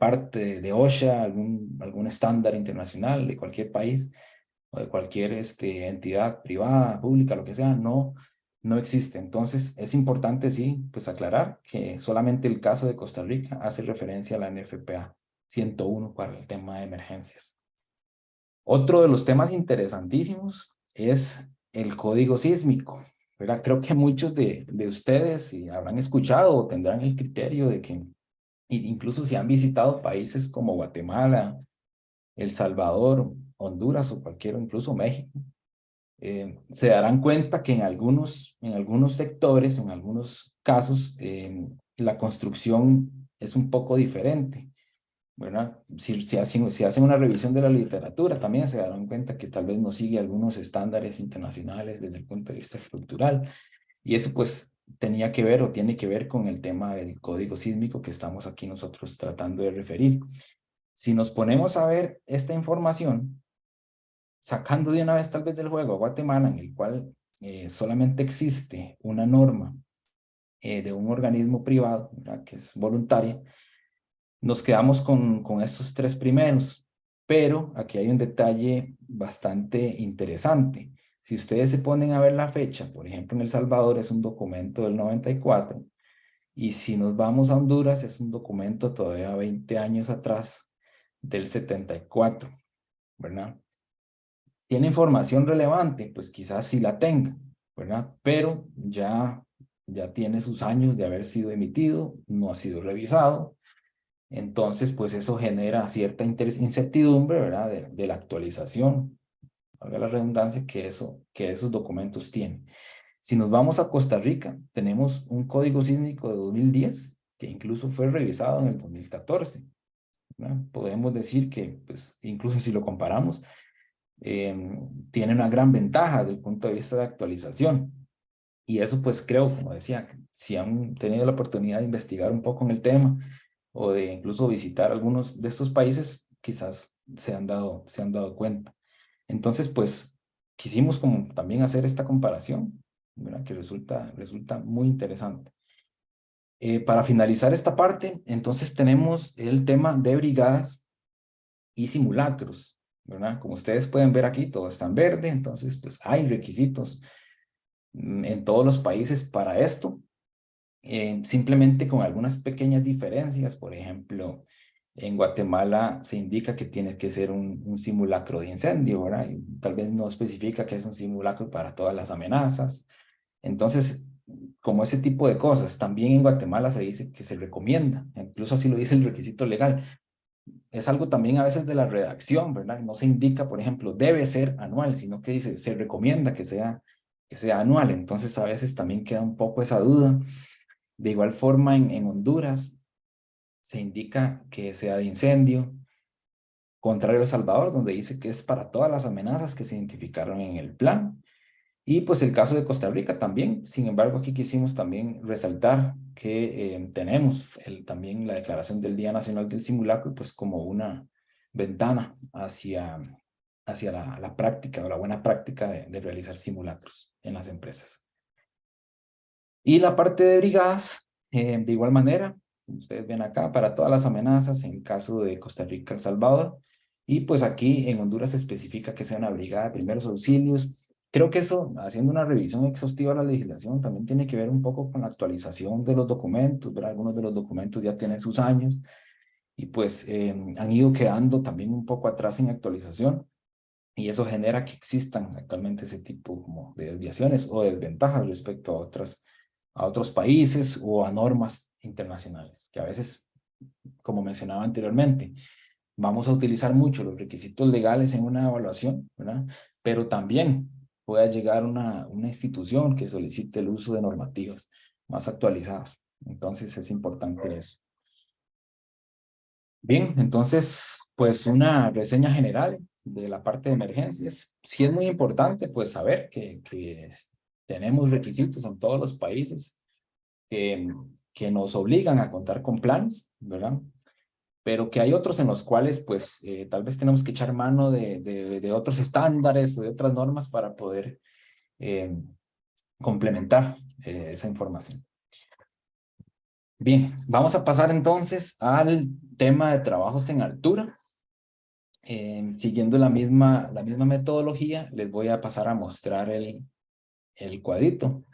parte de OSHA, algún estándar internacional de cualquier país o de cualquier entidad privada, pública, lo que sea, no existe. Entonces, es importante, sí, pues aclarar que solamente el caso de Costa Rica hace referencia a la NFPA 101 para el tema de emergencias. Otro de los temas interesantísimos es el código sísmico, ¿verdad? Creo que muchos de ustedes si habrán escuchado o tendrán el criterio de que incluso si han visitado países como Guatemala, El Salvador, Honduras o cualquiera, incluso México, se darán cuenta que en algunos sectores, en algunos casos, la construcción es un poco diferente, ¿verdad? Si hacen una revisión de la literatura, también se darán cuenta que tal vez no sigue algunos estándares internacionales desde el punto de vista estructural. Y eso pues tenía que ver o tiene que ver con el tema del código sísmico que estamos aquí nosotros tratando de referir. Si nos ponemos a ver esta información, sacando de una vez tal vez del juego a Guatemala, en el cual solamente existe una norma de un organismo privado, ¿verdad? Que es voluntaria, nos quedamos con estos tres primeros, pero aquí hay un detalle bastante interesante. Si ustedes se ponen a ver la fecha, por ejemplo, en El Salvador es un documento del 94, y si nos vamos a Honduras es un documento todavía 20 años atrás, del 74, ¿verdad? ¿Tiene información relevante? Pues quizás sí la tenga, ¿verdad? Pero ya tiene sus años de haber sido emitido, no ha sido revisado. Entonces, pues eso genera cierta incertidumbre, ¿verdad? De la actualización, valga la redundancia, que esos documentos tienen. Si nos vamos a Costa Rica, tenemos un código sísmico de 2010, que incluso fue revisado en el 2014, ¿verdad? Podemos decir que, pues, incluso si lo comparamos, tiene una gran ventaja desde el punto de vista de actualización. Y eso, pues creo, como decía, si han tenido la oportunidad de investigar un poco en el tema o de incluso visitar algunos de estos países, quizás se han dado cuenta. Entonces, pues quisimos como también hacer esta comparación, ¿verdad? Que resulta muy interesante. Para finalizar esta parte, entonces tenemos el tema de brigadas y simulacros, ¿verdad? Como ustedes pueden ver aquí, todo está en verde, entonces pues hay requisitos en todos los países para esto, simplemente con algunas pequeñas diferencias. Por ejemplo, En Guatemala se indica que tiene que ser un simulacro de incendio, ¿verdad? Y tal vez no especifica que es un simulacro para todas las amenazas. Entonces, como ese tipo de cosas, también en Guatemala se dice que se recomienda, incluso así lo dice el requisito legal. Es algo también a veces de la redacción, ¿verdad? No se indica, por ejemplo, debe ser anual, sino que dice, se recomienda que sea anual. Entonces, a veces también queda un poco esa duda. De igual forma, en Honduras se indica que sea de incendio, contrario a El Salvador, donde dice que es para todas las amenazas que se identificaron en el plan. Y pues el caso de Costa Rica también. Sin embargo, aquí quisimos también resaltar que tenemos también la declaración del Día Nacional del Simulacro, pues como una ventana hacia la práctica o la buena práctica de realizar simulacros en las empresas. Y la parte de brigadas, de igual manera, como ustedes ven acá, para todas las amenazas, en el caso de Costa Rica, El Salvador, y pues aquí en Honduras se especifica que sea una brigada de primeros auxilios. Creo que eso, haciendo una revisión exhaustiva de la legislación, también tiene que ver un poco con la actualización de los documentos, ¿verdad? Algunos de los documentos ya tienen sus años y pues han ido quedando también un poco atrás en actualización y eso genera que existan actualmente ese tipo como de desviaciones o desventajas respecto a otros países o a normas internacionales, que a veces, como mencionaba anteriormente, vamos a utilizar mucho los requisitos legales en una evaluación, ¿verdad? Pero también puede llegar una institución que solicite el uso de normativas más actualizadas. Entonces es importante eso. Bien, entonces, pues una reseña general de la parte de emergencias. Sí es muy importante, pues, saber que tenemos requisitos en todos los países que nos obligan a contar con planes, ¿verdad? Pero que hay otros en los cuales, pues, tal vez tenemos que echar mano de otros estándares o de otras normas para poder eh, complementar esa información. Bien, vamos a pasar entonces al tema de trabajos en altura. Siguiendo la misma metodología, les voy a pasar a mostrar el cuadrito.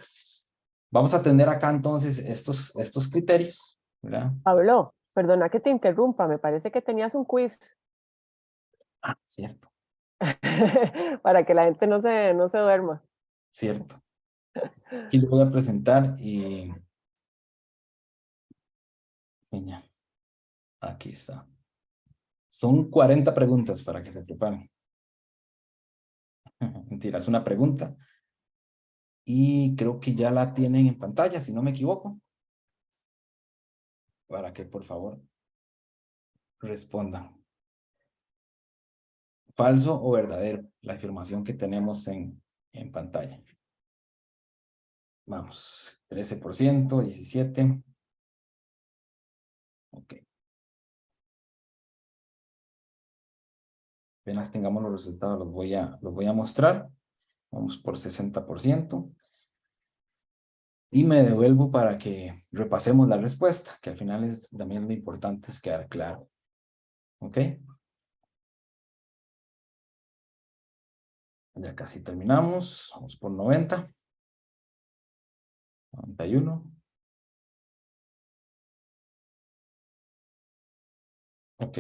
Vamos a tener acá entonces estos criterios, ¿verdad? Pablo, perdona que te interrumpa, me parece que tenías un quiz Ah, cierto, para que la gente no se duerma. cierto. Aquí les voy a presentar y... Mira, aquí está. Son 40 preguntas para que se preparen. Mentira, es una pregunta. Y creo que ya la tienen en pantalla, si no me equivoco. Para que por favor respondan. ¿Falso o verdadero? La afirmación que tenemos en pantalla. Vamos, 13%, 17%. Ok. Apenas tengamos los resultados, los voy a mostrar. Vamos por 60%. Y me devuelvo para que repasemos la respuesta, que al final es también lo importante es quedar claro. ¿Ok? Ya casi terminamos. Vamos por 90. 91. Ok.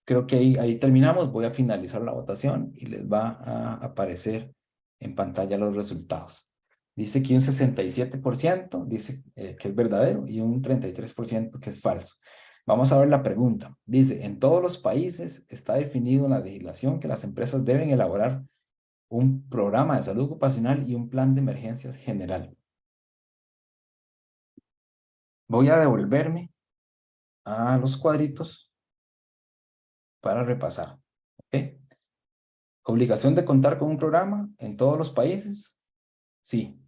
Creo que ahí terminamos. Voy a finalizar la votación y les va a aparecer en pantalla los resultados. Dice que un 67% dice que es verdadero y un 33% que es falso. Vamos a ver la pregunta. Dice, en todos los países está definido en la legislación que las empresas deben elaborar un programa de salud ocupacional y un plan de emergencias general. Voy a devolverme a los cuadritos para repasar. ¿Ok? ¿Obligación de contar con un programa en todos los países? Sí.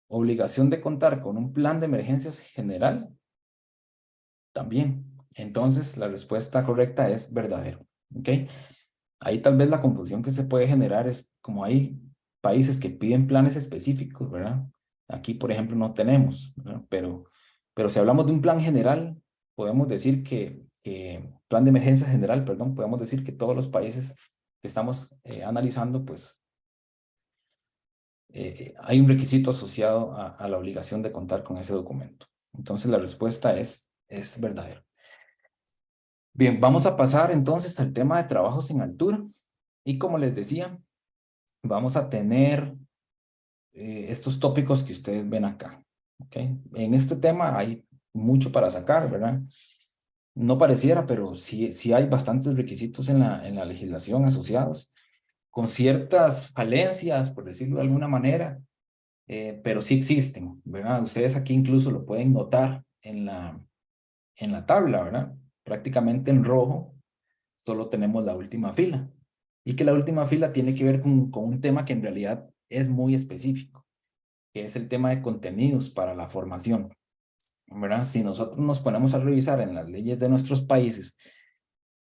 ¿Obligación de contar con un plan de emergencias general? También. Entonces, la respuesta correcta es verdadero. ¿Ok? Ahí tal vez la confusión que se puede generar es como hay países que piden planes específicos, ¿verdad? Aquí, por ejemplo, no tenemos, ¿verdad? Pero si hablamos de un plan general, podemos decir plan de emergencia general, perdón, podemos decir que todos los países que estamos analizando, pues, hay un requisito asociado a la obligación de contar con ese documento. Entonces, la respuesta es es verdadero. Bien, vamos a pasar entonces al tema de trabajos en altura. Y como les decía, vamos a tener estos tópicos que ustedes ven acá. ¿Okay? En este tema hay mucho para sacar, ¿verdad? No pareciera, pero sí hay bastantes requisitos en la legislación asociados, con ciertas falencias, por decirlo de alguna manera, pero sí existen, ¿verdad? Ustedes aquí incluso lo pueden notar en la tabla, ¿verdad? Prácticamente en rojo solo tenemos la última fila. Y que la última fila tiene que ver con un tema que en realidad es muy específico, que es el tema de contenidos para la formación, ¿verdad? Si nosotros nos ponemos a revisar en las leyes de nuestros países,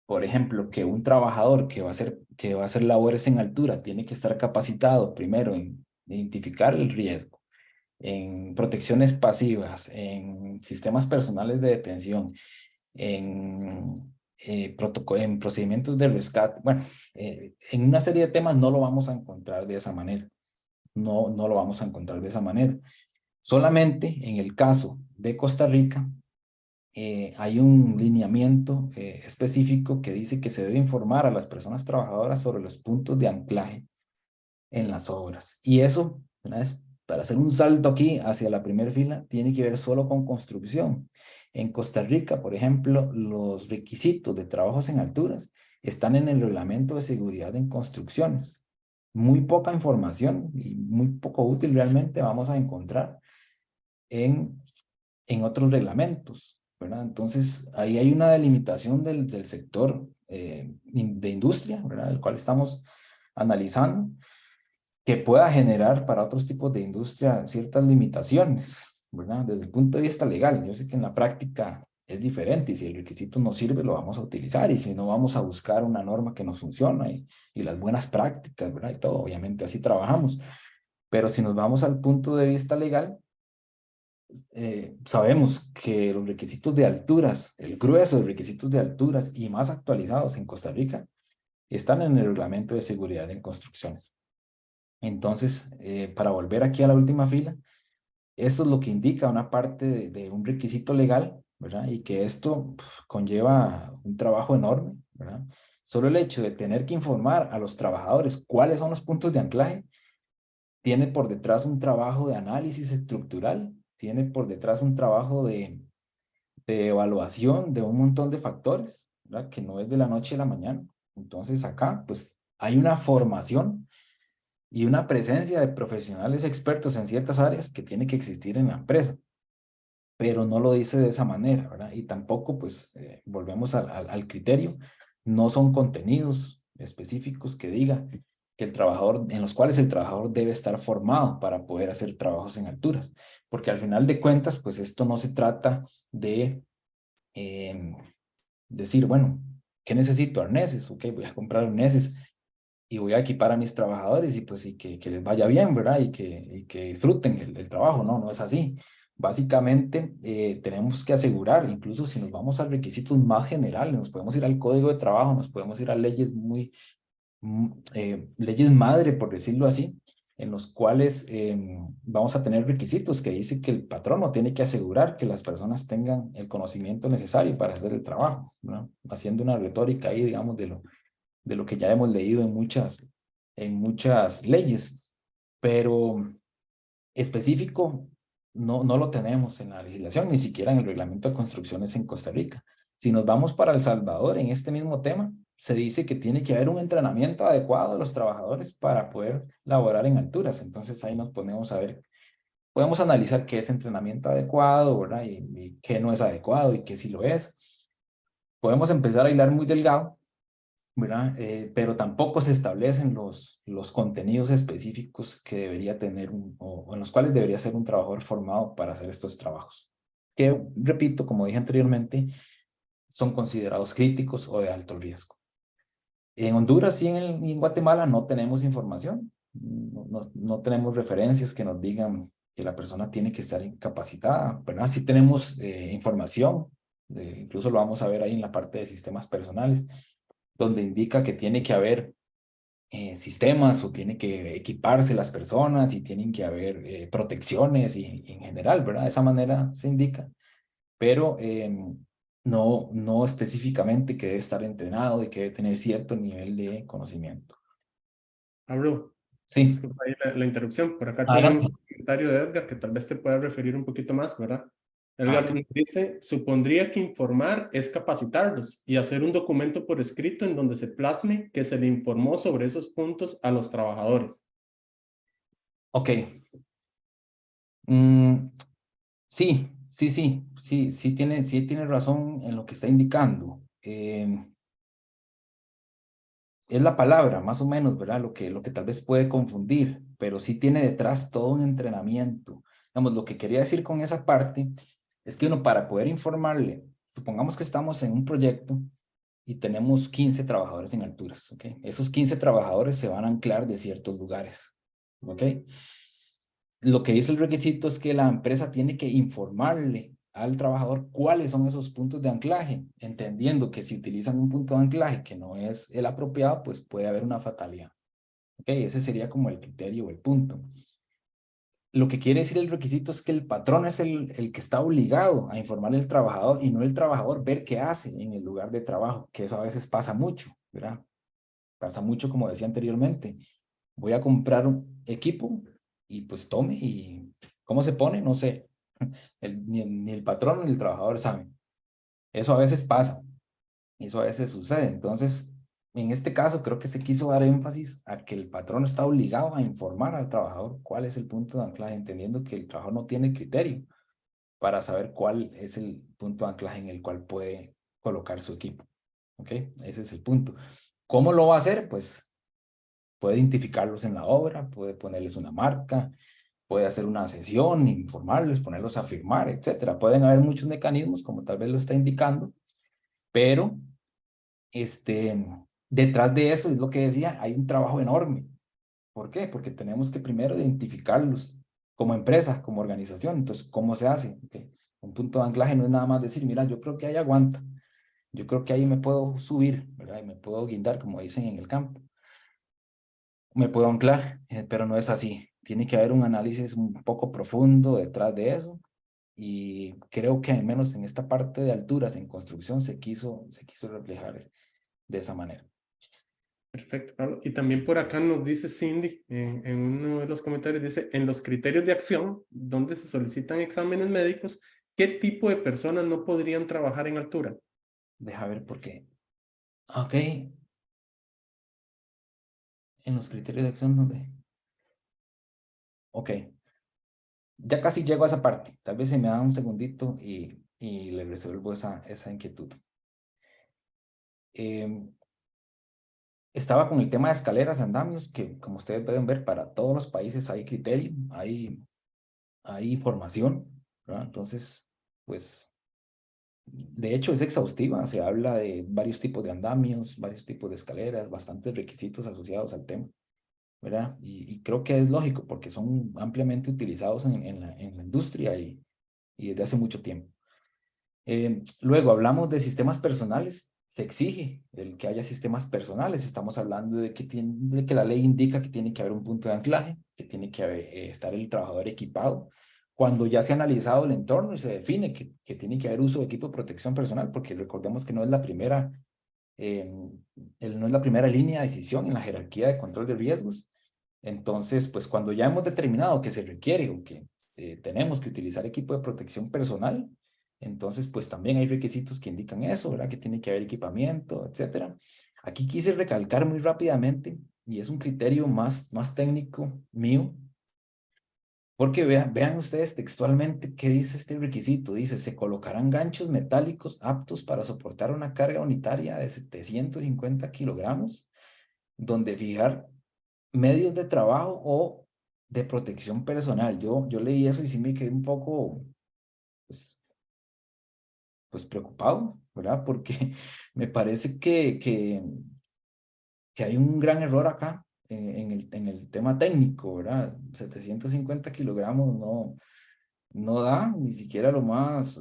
por ejemplo, que un trabajador que va a hacer labores en altura tiene que estar capacitado primero en identificar el riesgo, en protecciones pasivas, en sistemas personales de detención, en, en procedimientos de rescate. Bueno, en una serie de temas no lo vamos a encontrar de esa manera. No lo vamos a encontrar de esa manera. Solamente en el caso de Costa Rica, hay un lineamiento específico que dice que se debe informar a las personas trabajadoras sobre los puntos de anclaje en las obras. Y eso, una vez, para hacer un salto aquí hacia la primera fila, tiene que ver solo con construcción. En Costa Rica, por ejemplo, los requisitos de trabajos en alturas están en el reglamento de seguridad en construcciones. Muy poca información y muy poco útil realmente vamos a encontrar en, en otros reglamentos, ¿verdad? Entonces, ahí hay una delimitación del sector de industria, ¿verdad? El cual estamos analizando, que pueda generar para otros tipos de industria ciertas limitaciones, ¿verdad? Desde el punto de vista legal. Yo sé que en la práctica es diferente y si el requisito nos sirve, lo vamos a utilizar y si no, vamos a buscar una norma que nos funcione y las buenas prácticas, ¿verdad? Y todo, obviamente así trabajamos. Pero si nos vamos al punto de vista legal, sabemos que los requisitos de alturas, el grueso de requisitos de alturas y más actualizados en Costa Rica, están en el reglamento de seguridad en construcciones. Entonces, para volver aquí a la última fila, eso es lo que indica una parte de un requisito legal, ¿verdad? Y que esto conlleva un trabajo enorme, ¿verdad? Solo el hecho de tener que informar a los trabajadores cuáles son los puntos de anclaje tiene por detrás un trabajo de análisis estructural, tiene por detrás un trabajo de evaluación de un montón de factores, ¿verdad? Que no es de la noche a la mañana. Entonces acá, pues, hay una formación y una presencia de profesionales expertos en ciertas áreas que tiene que existir en la empresa, pero no lo dice de esa manera, ¿verdad? Y tampoco, pues, volvemos al criterio, no son contenidos específicos que diga que el trabajador, en los cuales el trabajador debe estar formado para poder hacer trabajos en alturas, porque al final de cuentas, pues esto no se trata de decir, bueno, ¿qué necesito? Arneses, ok, voy a comprar arneses y voy a equipar a mis trabajadores y pues y que les vaya bien, ¿verdad? Y que disfruten el trabajo, no, no es así. Básicamente tenemos que asegurar, incluso si nos vamos a requisitos más generales, nos podemos ir al código de trabajo, nos podemos ir a leyes leyes madre, por decirlo así, en los cuales vamos a tener requisitos que dice que el patrono tiene que asegurar que las personas tengan el conocimiento necesario para hacer el trabajo, ¿no? Haciendo una retórica ahí, digamos, de lo que ya hemos leído en muchas leyes, pero específico no lo tenemos en la legislación, ni siquiera en el reglamento de construcciones en Costa Rica. Si nos vamos para El Salvador en este mismo tema, se dice que tiene que haber un entrenamiento adecuado de los trabajadores para poder laborar en alturas. Entonces ahí nos ponemos a ver, podemos analizar qué es entrenamiento adecuado, ¿verdad? Y qué no es adecuado y qué sí lo es. Podemos empezar a hilar muy delgado, ¿verdad? Pero tampoco se establecen los contenidos específicos que debería tener o en los cuales debería ser un trabajador formado para hacer estos trabajos. Que, repito, como dije anteriormente, son considerados críticos o de alto riesgo. En Honduras y en Guatemala no tenemos información, no tenemos referencias que nos digan que la persona tiene que estar incapacitada, ¿verdad? Sí tenemos información, incluso lo vamos a ver ahí en la parte de sistemas personales, donde indica que tiene que haber sistemas o tiene que equiparse las personas y tienen que haber protecciones y en general, ¿verdad? De esa manera se indica. pero no específicamente que debe estar entrenado y que debe tener cierto nivel de conocimiento. Pablo, Sí, disculpa ahí la interrupción. Por acá tenemos adelante. un comentario de Edgar que tal vez te pueda referir un poquito más, ¿verdad? Ah, Edgar nos dice, supondría que informar es capacitarlos y hacer un documento por escrito en donde se plasme que se le informó sobre esos puntos a los trabajadores. ok. Mm, sí tiene razón en lo que está indicando. Es la palabra, más o menos, ¿verdad? Lo que tal vez puede confundir, pero sí tiene detrás todo un entrenamiento. Digamos, lo que quería decir con esa parte es que uno para poder informarle, supongamos que estamos en un proyecto y tenemos 15 trabajadores en alturas, ¿ok? Esos 15 trabajadores se van a anclar de ciertos lugares, ¿ok? Lo que dice el requisito es que la empresa tiene que informarle al trabajador cuáles son esos puntos de anclaje, entendiendo que si utilizan un punto de anclaje que no es el apropiado, pues puede haber una fatalidad. ¿Ok? Ese sería como el criterio o el punto. Lo que quiere decir el requisito es que el patrón es el que está obligado a informarle al trabajador y no el trabajador ver qué hace en el lugar de trabajo, que eso a veces pasa mucho, ¿verdad? Pasa mucho, como decía anteriormente. Voy a comprar un equipo y pues tome y cómo se pone, no sé. Ni el patrón ni el trabajador saben. Eso a veces pasa, eso a veces sucede. Entonces, en este caso creo que se quiso dar énfasis a que el patrón está obligado a informar al trabajador cuál es el punto de anclaje, entendiendo que el trabajador no tiene criterio para saber cuál es el punto de anclaje en el cual puede colocar su equipo. ¿Ok? Ese es el punto. ¿Cómo lo va a hacer? Pues puede identificarlos en la obra, puede ponerles una marca, puede hacer una sesión, informarles, ponerlos a firmar, etcétera. Pueden haber muchos mecanismos, como tal vez lo está indicando, pero detrás de eso es lo que decía, hay un trabajo enorme. ¿Por qué? Porque tenemos que primero identificarlos como empresa, como organización. Entonces, ¿cómo se hace? Okay. Un punto de anclaje no es nada más decir, mira, yo creo que ahí aguanta, yo creo que ahí me puedo subir, ¿verdad? Y me puedo guindar, como dicen en el campo. Me puedo anclar, pero no es así. Tiene que haber un análisis un poco profundo detrás de eso. Y creo que al menos en esta parte de alturas en construcción se quiso reflejar de esa manera. Perfecto, Pablo. Y también por acá nos dice Cindy, en uno de los comentarios, dice, en los criterios de acción, donde se solicitan exámenes médicos, ¿qué tipo de personas no podrían trabajar en altura? Deja ver por qué. Ok. En los criterios de acción, ¿dónde? Ok. Ya casi llego a esa parte. Tal vez se me da un segundito y le resuelvo esa inquietud. Estaba con el tema de escaleras, andamios, que como ustedes pueden ver, para todos los países hay criterio, hay información, ¿verdad? Entonces, pues, de hecho es exhaustiva, se habla de varios tipos de andamios, varios tipos de escaleras, bastantes requisitos asociados al tema, ¿verdad? Y creo que es lógico porque son ampliamente utilizados en la industria y desde hace mucho tiempo. Luego hablamos de sistemas personales. Se exige el que haya sistemas personales. Estamos hablando de que la ley indica que tiene que haber un punto de anclaje, que tiene que estar el trabajador equipado. Cuando ya se ha analizado el entorno y se define que tiene que haber uso de equipo de protección personal, porque recordemos que no es la primera, no es la primera línea de decisión en la jerarquía de control de riesgos. Entonces, pues cuando ya hemos determinado que se requiere o que tenemos que utilizar equipo de protección personal, entonces pues también hay requisitos que indican eso, ¿verdad? Que tiene que haber equipamiento, etcétera. Aquí quise recalcar muy rápidamente, y es un criterio más técnico mío, porque vean ustedes textualmente qué dice este requisito. Dice, se colocarán ganchos metálicos aptos para soportar una carga unitaria de 750 kilogramos, donde fijar medios de trabajo o de protección personal. Yo leí eso y sí me quedé un poco, pues, pues preocupado, ¿verdad? Porque me parece que hay un gran error acá en el tema técnico, ¿verdad? 750 kilogramos no da ni siquiera lo más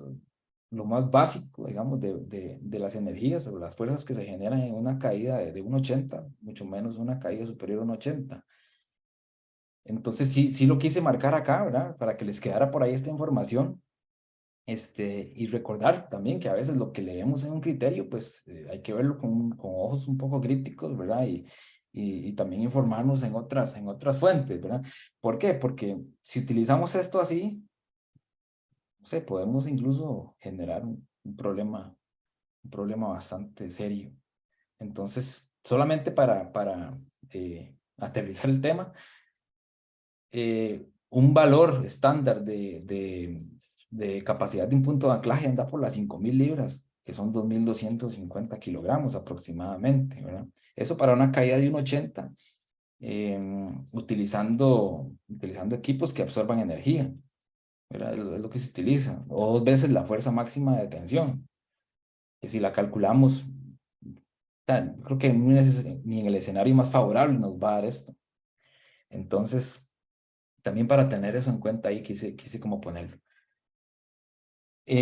básico, digamos, de las energías o las fuerzas que se generan en una caída de 1,80, mucho menos una caída superior a 1,80. Entonces sí lo quise marcar acá, ¿verdad? Para que les quedara por ahí esta información, Y recordar también que a veces lo que leemos en un criterio, pues hay que verlo con ojos un poco críticos, ¿verdad? Y también informarnos en otras fuentes, ¿verdad? ¿Por qué? Porque si utilizamos esto así, no sé, podemos incluso generar un problema bastante serio. Entonces, solamente para aterrizar el tema, un valor estándar de capacidad de un punto de anclaje anda por las 5.000 libras, que son 2.250 kilogramos aproximadamente, ¿verdad? Eso para una caída de 1,80, utilizando equipos que absorban energía, ¿verdad? Es lo que se utiliza, o 2 veces la fuerza máxima de tensión, que si la calculamos, creo que ni en el escenario más favorable nos va a dar esto. Entonces, también para tener eso en cuenta ahí quise como ponerlo.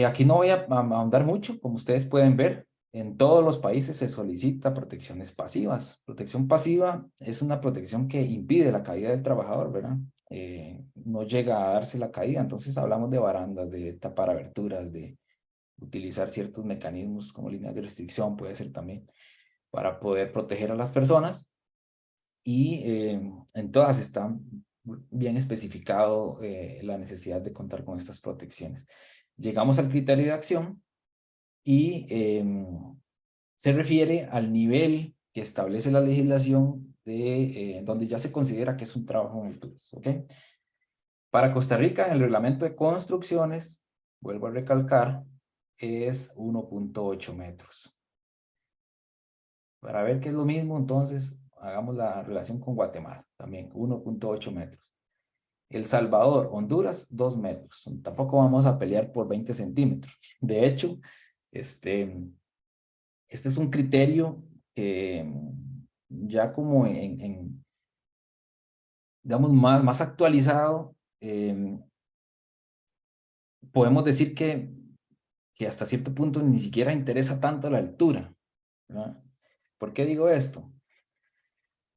Aquí no voy a ahondar mucho, como ustedes pueden ver, en todos los países se solicita protecciones pasivas. Protección pasiva es una protección que impide la caída del trabajador, ¿verdad? No llega a darse la caída, entonces hablamos de barandas, de tapar aberturas, de utilizar ciertos mecanismos como líneas de restricción, puede ser también, para poder proteger a las personas. Y en todas está bien especificado la necesidad de contar con estas protecciones. Llegamos al criterio de acción y se refiere al nivel que establece la legislación donde ya se considera que es un trabajo en alturas, ¿ok? Para Costa Rica, el reglamento de construcciones, vuelvo a recalcar, es 1,8 metros. Para ver qué es lo mismo, entonces, hagamos la relación con Guatemala, también 1,8 metros. El Salvador, Honduras, 2 metros. Tampoco vamos a pelear por 20 centímetros. De hecho, este es un criterio que ya como digamos, más actualizado, podemos decir que hasta cierto punto ni siquiera interesa tanto la altura, ¿verdad? ¿Por qué digo esto?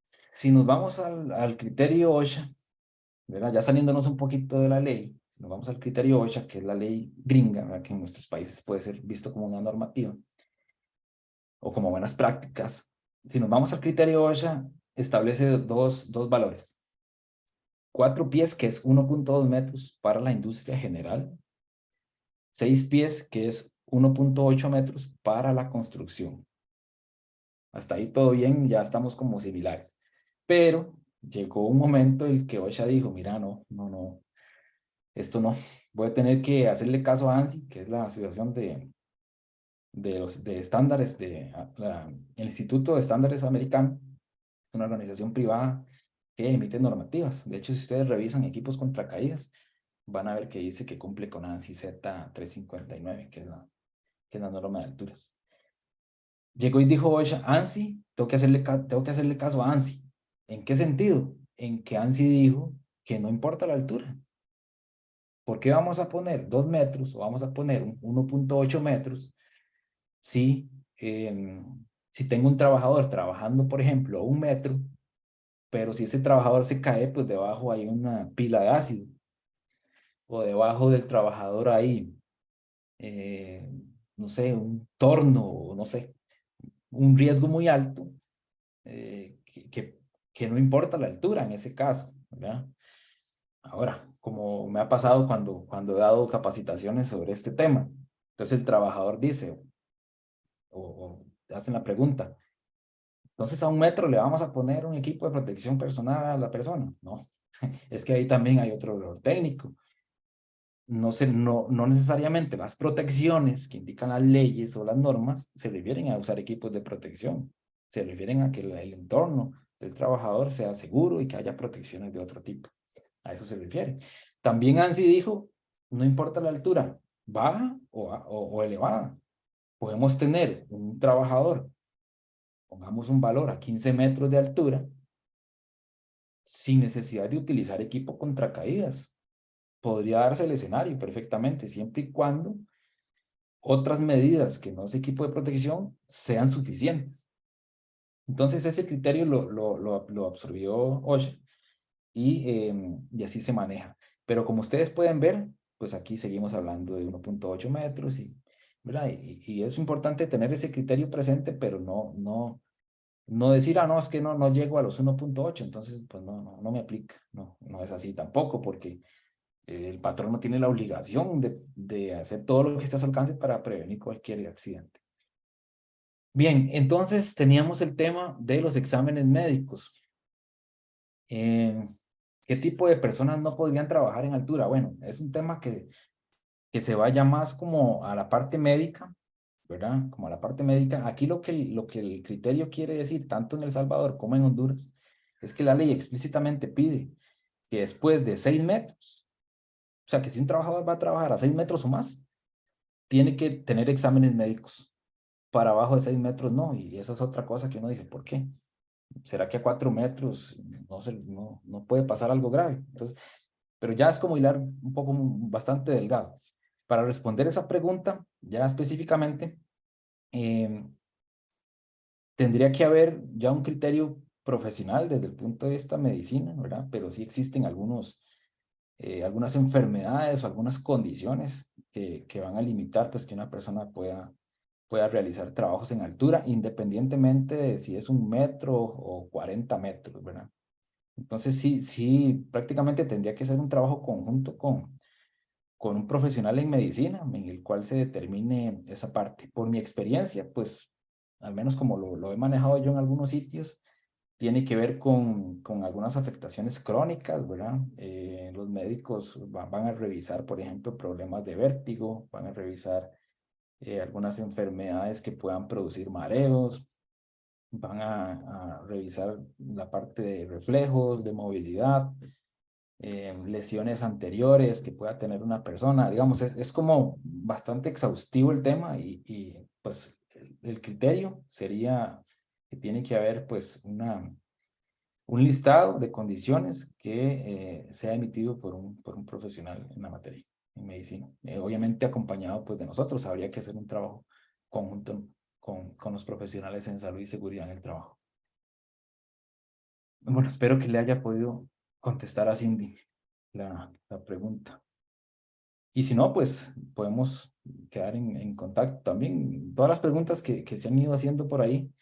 Si nos vamos al criterio OSHA, ¿verdad? Ya saliéndonos un poquito de la ley, nos vamos al criterio OSHA, que es la ley gringa, ¿verdad? Que en nuestros países puede ser visto como una normativa o como buenas prácticas. Si nos vamos al criterio OSHA, establece dos valores. 4 pies, que es 1,2 metros para la industria general. 6 pies, que es 1,8 metros para la construcción. Hasta ahí todo bien, ya estamos como similares. Pero llegó un momento en el que OSHA dijo, mira, no, esto no. Voy a tener que hacerle caso a ANSI, que es la Asociación de Estándares, el Instituto de Estándares Americano, una organización privada que emite normativas. De hecho, si ustedes revisan equipos contra caídas, van a ver que dice que cumple con ANSI Z359, que es la norma de alturas. Llegó y dijo OSHA, ANSI, tengo que hacerle caso a ANSI. ¿En qué sentido? En que ANSI dijo que no importa la altura. ¿Por qué vamos a poner 2 metros o vamos a poner 1,8 metros si, si tengo un trabajador trabajando, por ejemplo, a 1 metro, pero si ese trabajador se cae, pues debajo hay una pila de ácido, o debajo del trabajador hay, no sé, un torno, o no sé, un riesgo muy alto, que no importa la altura en ese caso, ¿verdad? Ahora, como me ha pasado cuando he dado capacitaciones sobre este tema, entonces el trabajador dice, o hacen la pregunta, entonces a 1 metro le vamos a poner un equipo de protección personal a la persona. No, es que ahí también hay otro error técnico. No necesariamente las protecciones que indican las leyes o las normas se refieren a usar equipos de protección. Se refieren a que el entorno del trabajador sea seguro y que haya protecciones de otro tipo. A eso se refiere. También ANSI dijo, no importa la altura, baja o elevada. Podemos tener un trabajador, pongamos un valor a 15 metros de altura, sin necesidad de utilizar equipo contra caídas. Podría darse el escenario perfectamente, siempre y cuando otras medidas que no es equipo de protección sean suficientes. Entonces ese criterio lo absorbió OSHA y así se maneja. Pero como ustedes pueden ver, pues aquí seguimos hablando de 1.8 metros, ¿verdad? Y es importante tener ese criterio presente, pero no decir, no, es que no llego a los 1.8, entonces pues no me aplica. No es así tampoco, porque el patrón no tiene la obligación de hacer todo lo que esté a su alcance para prevenir cualquier accidente. Bien, entonces teníamos el tema de los exámenes médicos. ¿Qué tipo de personas no podrían trabajar en altura? Bueno, es un tema que se vaya más como a la parte médica, ¿verdad? Como a la parte médica. Aquí lo que el criterio quiere decir, tanto en El Salvador como en Honduras, es que la ley explícitamente pide que después de 6 metros, o sea, que si un trabajador va a trabajar a 6 metros o más, tiene que tener exámenes médicos. Para abajo de 6 metros no, y esa es otra cosa que uno dice, ¿por qué? ¿Será que a 4 metros no puede pasar algo grave? Entonces, pero ya es como hilar un poco bastante delgado. Para responder esa pregunta, ya específicamente, tendría que haber ya un criterio profesional desde el punto de vista medicina, ¿verdad? Pero sí existen algunas enfermedades o algunas condiciones que van a limitar pues que una persona pueda realizar trabajos en altura, independientemente de si es 1 metro o 40 metros, ¿verdad? Entonces sí, prácticamente tendría que ser un trabajo conjunto con un profesional en medicina, en el cual se determine esa parte. Por mi experiencia, pues, al menos como lo he manejado yo en algunos sitios, tiene que ver con algunas afectaciones crónicas, ¿verdad? Los médicos van a revisar, por ejemplo, problemas de vértigo, van a revisar algunas enfermedades que puedan producir mareos, van a revisar la parte de reflejos, de movilidad, lesiones anteriores que pueda tener una persona. Digamos, es como bastante exhaustivo el tema y pues el criterio sería que tiene que haber pues un listado de condiciones que sea emitido por un profesional en la materia, en medicina. Obviamente acompañado pues de nosotros, habría que hacer un trabajo conjunto con los profesionales en salud y seguridad en el trabajo. Bueno, espero que le haya podido contestar a Cindy la pregunta. Y si no, pues podemos quedar en contacto también. Todas las preguntas que se han ido haciendo por ahí,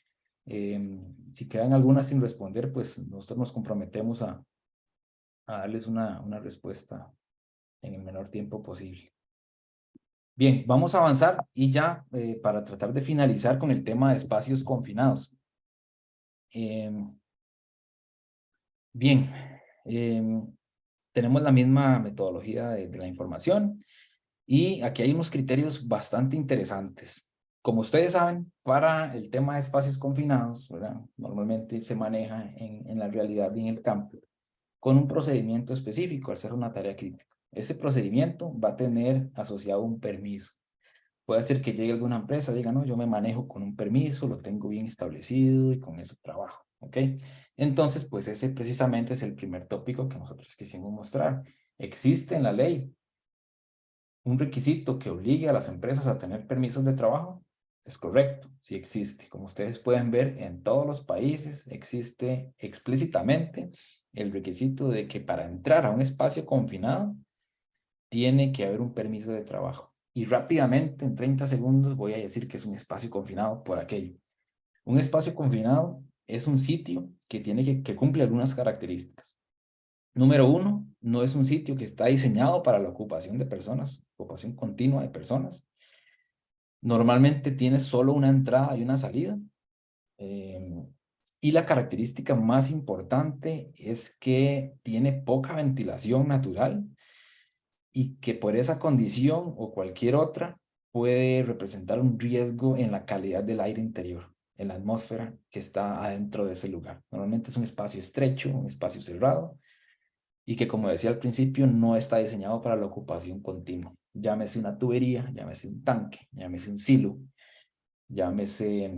si quedan algunas sin responder, pues nosotros nos comprometemos a darles una respuesta en el menor tiempo posible. Bien, vamos a avanzar y ya para tratar de finalizar con el tema de espacios confinados. Bien, tenemos la misma metodología de la información y aquí hay unos criterios bastante interesantes. Como ustedes saben, para el tema de espacios confinados, ¿verdad? Normalmente se maneja en la realidad y en el campo con un procedimiento específico al ser una tarea crítica. Ese procedimiento va a tener asociado un permiso. Puede ser que llegue alguna empresa y diga, no, yo me manejo con un permiso, lo tengo bien establecido y con eso trabajo, ¿ok? Entonces, pues ese precisamente es el primer tópico que nosotros quisimos mostrar. ¿Existe en la ley un requisito que obligue a las empresas a tener permisos de trabajo? Es correcto, sí existe. Como ustedes pueden ver, en todos los países existe explícitamente el requisito de que para entrar a un espacio confinado tiene que haber un permiso de trabajo. Y rápidamente, en 30 segundos, voy a decir que es un espacio confinado por aquello. Un espacio confinado es un sitio que que cumple algunas características. Número 1, no es un sitio que está diseñado para la ocupación de personas, ocupación continua de personas. Normalmente tiene solo una entrada y una salida. Y la característica más importante es que tiene poca ventilación natural y que por esa condición o cualquier otra puede representar un riesgo en la calidad del aire interior, en la atmósfera que está adentro de ese lugar. Normalmente es un espacio estrecho, un espacio cerrado, y que, como decía al principio, no está diseñado para la ocupación continua. Llámese una tubería, llámese un tanque, llámese un silo, llámese...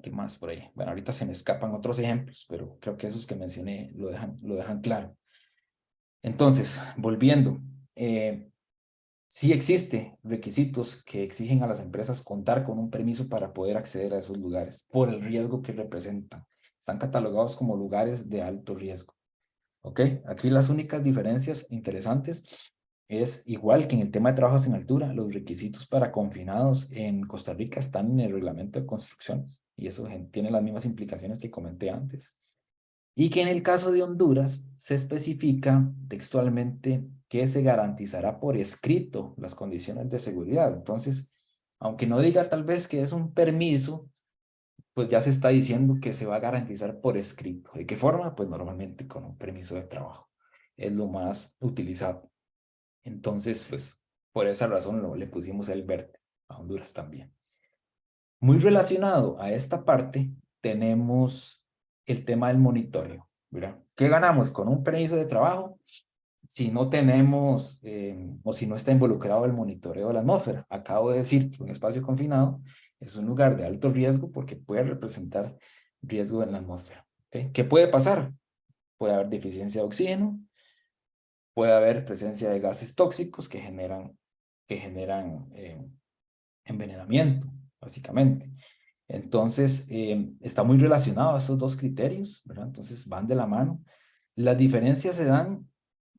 ¿qué más por ahí? Bueno, ahorita se me escapan otros ejemplos, pero creo que esos que mencioné lo dejan claro. Entonces, volviendo, sí existe requisitos que exigen a las empresas contar con un permiso para poder acceder a esos lugares por el riesgo que representan. Están catalogados como lugares de alto riesgo. ¿Ok? Aquí las únicas diferencias interesantes es igual que en el tema de trabajos en altura, los requisitos para confinados en Costa Rica están en el reglamento de construcciones y eso tiene las mismas implicaciones que comenté antes. Y que en el caso de Honduras se especifica textualmente que se garantizará por escrito las condiciones de seguridad. Entonces, aunque no diga tal vez que es un permiso, pues ya se está diciendo que se va a garantizar por escrito. ¿De qué forma? Pues normalmente con un permiso de trabajo. Es lo más utilizado. Entonces, pues por esa razón le pusimos el verde a Honduras también. Muy relacionado a esta parte, tenemos el tema del monitoreo, ¿verdad? ¿Qué ganamos con un permiso de trabajo si no tenemos o si no está involucrado el monitoreo de la atmósfera? Acabo de decir que un espacio confinado es un lugar de alto riesgo porque puede representar riesgo en la atmósfera. ¿Okay? ¿Qué puede pasar? Puede haber deficiencia de oxígeno, puede haber presencia de gases tóxicos que generan envenenamiento, básicamente. Entonces, está muy relacionado a esos dos criterios, ¿verdad? Entonces, van de la mano. Las diferencias se dan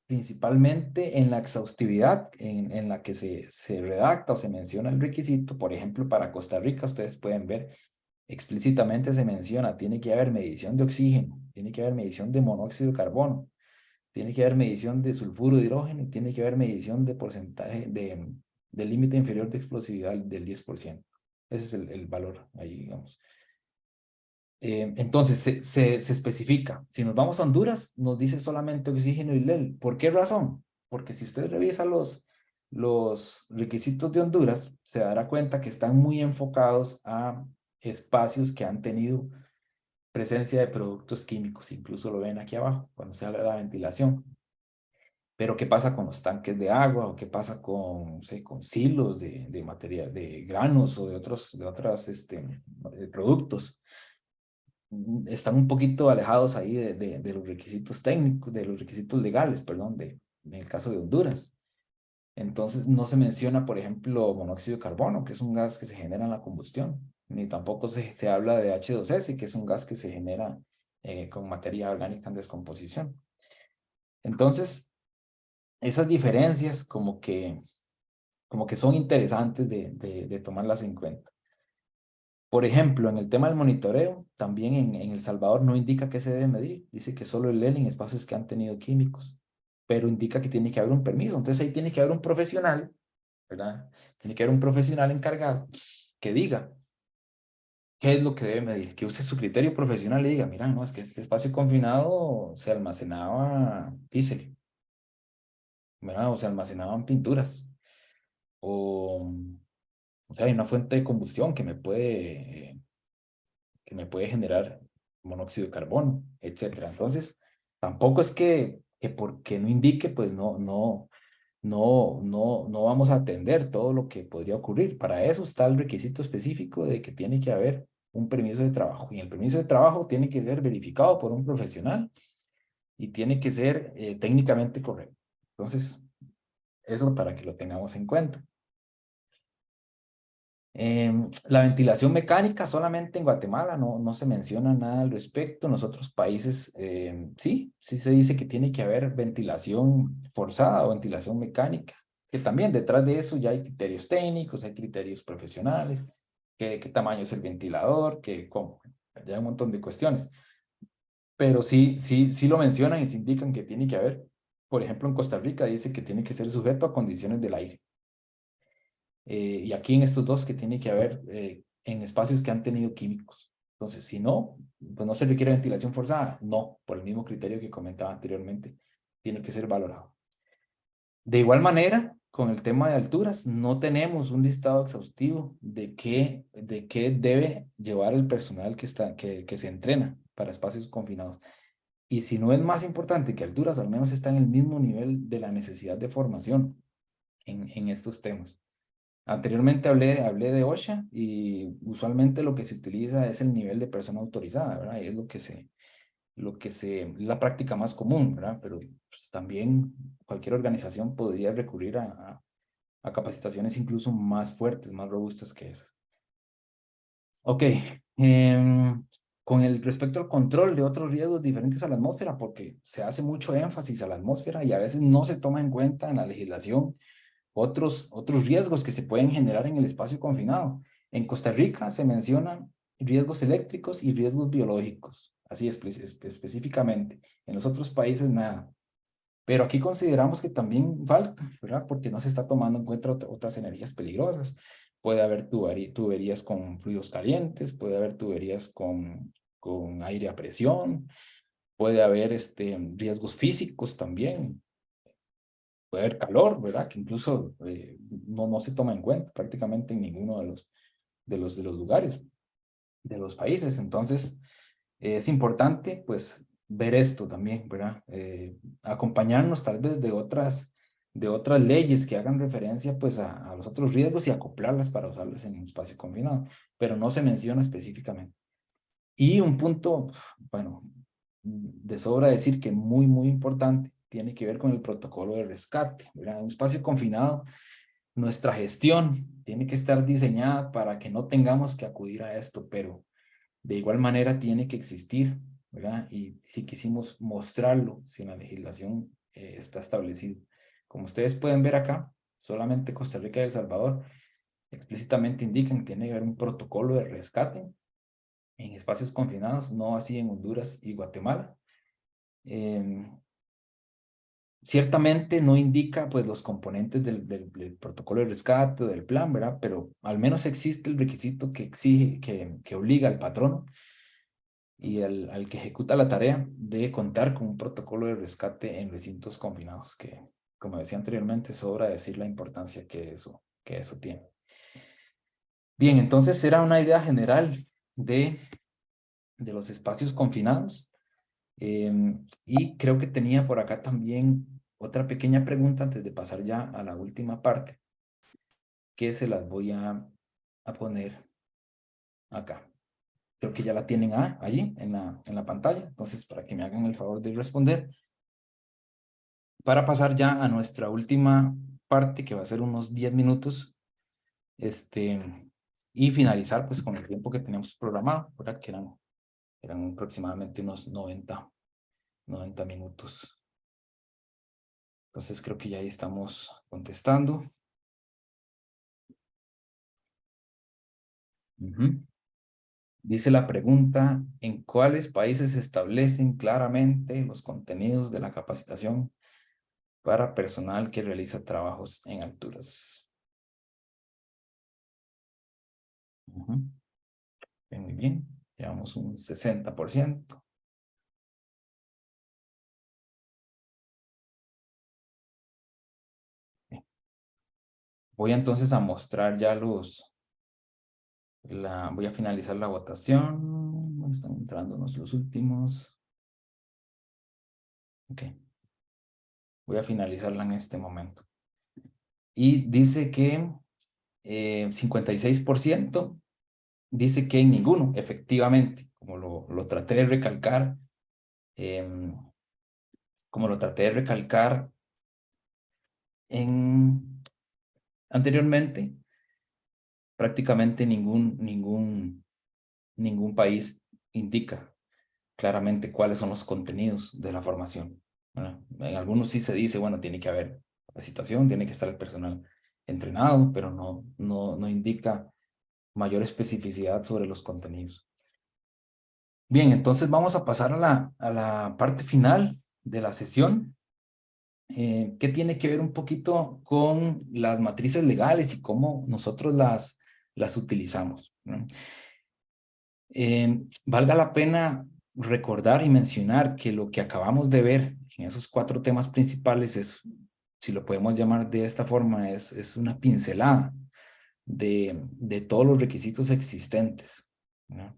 principalmente en la exhaustividad en la que se redacta o se menciona el requisito. Por ejemplo, para Costa Rica, ustedes pueden ver explícitamente se menciona, tiene que haber medición de oxígeno, tiene que haber medición de monóxido de carbono, tiene que haber medición de sulfuro de hidrógeno y tiene que haber medición de porcentaje del límite inferior de explosividad del 10%. Ese es el valor ahí, digamos. Entonces, se especifica. Si nos vamos a Honduras, nos dice solamente oxígeno y LEL. ¿Por qué razón? Porque si usted revisa los requisitos de Honduras, se dará cuenta que están muy enfocados a espacios que han tenido presencia de productos químicos. Incluso lo ven aquí abajo, cuando se habla de la ventilación. Pero ¿qué pasa con los tanques de agua? ¿O qué pasa con, con silos de material, de granos o de otros productos? Están un poquito alejados ahí de los requisitos técnicos, de los requisitos legales, perdón, en el caso de Honduras. Entonces no se menciona, por ejemplo, monóxido de carbono, que es un gas que se genera en la combustión, ni tampoco se habla de H2S, que es un gas que se genera con materia orgánica en descomposición. Entonces, esas diferencias como que son interesantes de tomarlas en cuenta. Por ejemplo, en el tema del monitoreo, también en El Salvador no indica qué se debe medir. Dice que solo el LEL en espacios que han tenido químicos, pero indica que tiene que haber un permiso. Entonces ahí tiene que haber un profesional, ¿verdad? Tiene que haber un profesional encargado que diga qué es lo que debe medir, que use su criterio profesional y diga, mira, no, es que este espacio confinado se almacenaba diésel, ¿verdad? O se almacenaban pinturas, o sea, hay una fuente de combustión que me puede generar monóxido de carbono, etcétera. Entonces, tampoco es que porque no indique, pues no vamos a atender todo lo que podría ocurrir. Para eso está el requisito específico de que tiene que haber un permiso de trabajo. Y el permiso de trabajo tiene que ser verificado por un profesional y tiene que ser técnicamente correcto. Entonces, eso para que lo tengamos en cuenta. La ventilación mecánica solamente en Guatemala no se menciona nada al respecto. En los otros países sí se dice que tiene que haber ventilación forzada o ventilación mecánica, que también detrás de eso ya hay criterios técnicos, hay criterios profesionales, qué tamaño es el ventilador, cómo, ya hay un montón de cuestiones. Pero sí lo mencionan y se indican que tiene que haber. Por ejemplo, en Costa Rica dice que tiene que ser sujeto a condiciones del aire. Y aquí en estos dos que tiene que haber en espacios que han tenido químicos. Entonces, si no, pues no se requiere ventilación forzada. No, por el mismo criterio que comentaba anteriormente, tiene que ser valorado. De igual manera, con el tema de alturas, no tenemos un listado exhaustivo de qué debe llevar el personal que se entrena para espacios confinados. Y si no es más importante que alturas, al menos está en el mismo nivel de la necesidad de formación en estos temas. Anteriormente hablé de OSHA y usualmente lo que se utiliza es el nivel de persona autorizada, ¿verdad? Y es la práctica más común, ¿verdad? Pero pues, también cualquier organización podría recurrir a capacitaciones incluso más fuertes, más robustas que esas. Ok, Con el respecto al control de otros riesgos diferentes a la atmósfera, porque se hace mucho énfasis a la atmósfera y a veces no se toma en cuenta en la legislación otros riesgos que se pueden generar en el espacio confinado. En Costa Rica se mencionan riesgos eléctricos y riesgos biológicos, así específicamente. En los otros países nada. Pero aquí consideramos que también falta, ¿verdad? Porque no se está tomando en cuenta otras energías peligrosas. Puede haber tuberías con fluidos calientes, puede haber tuberías con aire a presión, puede haber riesgos físicos también, puede haber calor, ¿verdad? Que incluso no se toma en cuenta prácticamente en ninguno de los lugares, de los países. Entonces, es importante, pues, ver esto también, ¿verdad? Acompañarnos tal vez de otras leyes que hagan referencia, pues, a los otros riesgos y acoplarlas para usarlas en un espacio confinado, pero no se menciona específicamente. Y un punto, bueno, de sobra decir que muy, muy importante, tiene que ver con el protocolo de rescate, ¿verdad? En un espacio confinado, nuestra gestión tiene que estar diseñada para que no tengamos que acudir a esto, pero de igual manera tiene que existir, ¿verdad? Y si quisimos mostrarlo, si en la legislación está establecido. Como ustedes pueden ver acá, solamente Costa Rica y El Salvador explícitamente indican que tiene que haber un protocolo de rescate en espacios confinados, no así en Honduras y Guatemala. Ciertamente no indica pues los componentes del protocolo de rescate o del plan, ¿verdad? Pero al menos existe el requisito que exige, que obliga al patrono y al que ejecuta la tarea de contar con un protocolo de rescate en recintos confinados, que, como decía anteriormente, sobra decir la importancia que eso tiene. Bien, entonces era una idea general de los espacios confinados. Y creo que tenía por acá también otra pequeña pregunta antes de pasar ya a la última parte, que se las voy a poner acá. Creo que ya la tienen allí en la pantalla, entonces para que me hagan el favor de responder. Para pasar ya a nuestra última parte, que va a ser unos 10 minutos, y finalizar pues con el tiempo que teníamos programado, ¿verdad? Que eran aproximadamente unos 90 minutos. Entonces creo que ya ahí estamos contestando. Dice la pregunta, ¿en cuáles países se establecen claramente los contenidos de la capacitación para personal que realiza trabajos en alturas? Bien, muy bien, llevamos un 60%. Bien. Voy entonces a mostrar ya voy a finalizar la votación. Están entrándonos los últimos. Ok. Voy a finalizarla en este momento. Y dice que 56% dice que en ninguno, efectivamente, como lo traté de recalcar, anteriormente, prácticamente ningún país indica claramente cuáles son los contenidos de la formación, ¿verdad? En algunos sí se dice, bueno, tiene que haber capacitación, tiene que estar el personal entrenado, pero no indica mayor especificidad sobre los contenidos. Bien, entonces vamos a pasar a la parte final de la sesión, que tiene que ver un poquito con las matrices legales y cómo nosotros las utilizamos, ¿no? Valga la pena recordar y mencionar que lo que acabamos de ver en esos 4 temas principales es, si lo podemos llamar de esta forma, es una pincelada de todos los requisitos existentes, ¿no?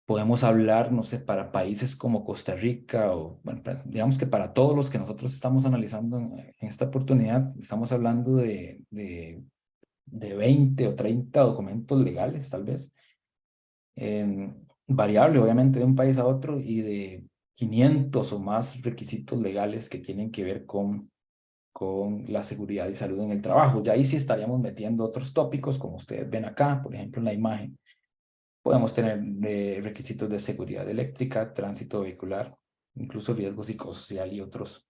Podemos hablar, no sé, para países como Costa Rica o, bueno, digamos que para todos los que nosotros estamos analizando en esta oportunidad, estamos hablando de 20 o 30 documentos legales, tal vez. Variable, obviamente, de un país a otro y de 500 o más requisitos legales que tienen que ver con la seguridad y salud en el trabajo. Y ahí sí estaríamos metiendo otros tópicos, como ustedes ven acá, por ejemplo, en la imagen, Podemos tener requisitos de seguridad eléctrica, tránsito vehicular, incluso riesgo psicosocial y otros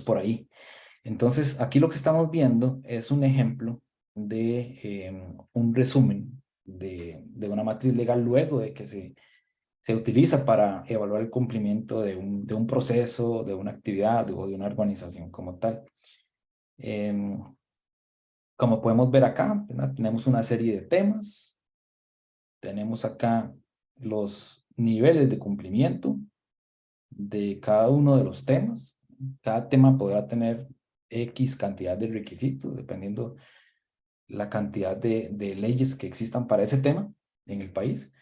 por ahí. Entonces, aquí lo que estamos viendo es un ejemplo de un resumen de una matriz legal luego de que se utiliza para evaluar el cumplimiento de un proceso, de una actividad o de una organización como tal. Como podemos ver acá, ¿verdad? Tenemos una serie de temas. Tenemos acá los niveles de cumplimiento de cada uno de los temas. Cada tema podrá tener X cantidad de requisitos, dependiendo la cantidad de leyes que existan para ese tema en el país.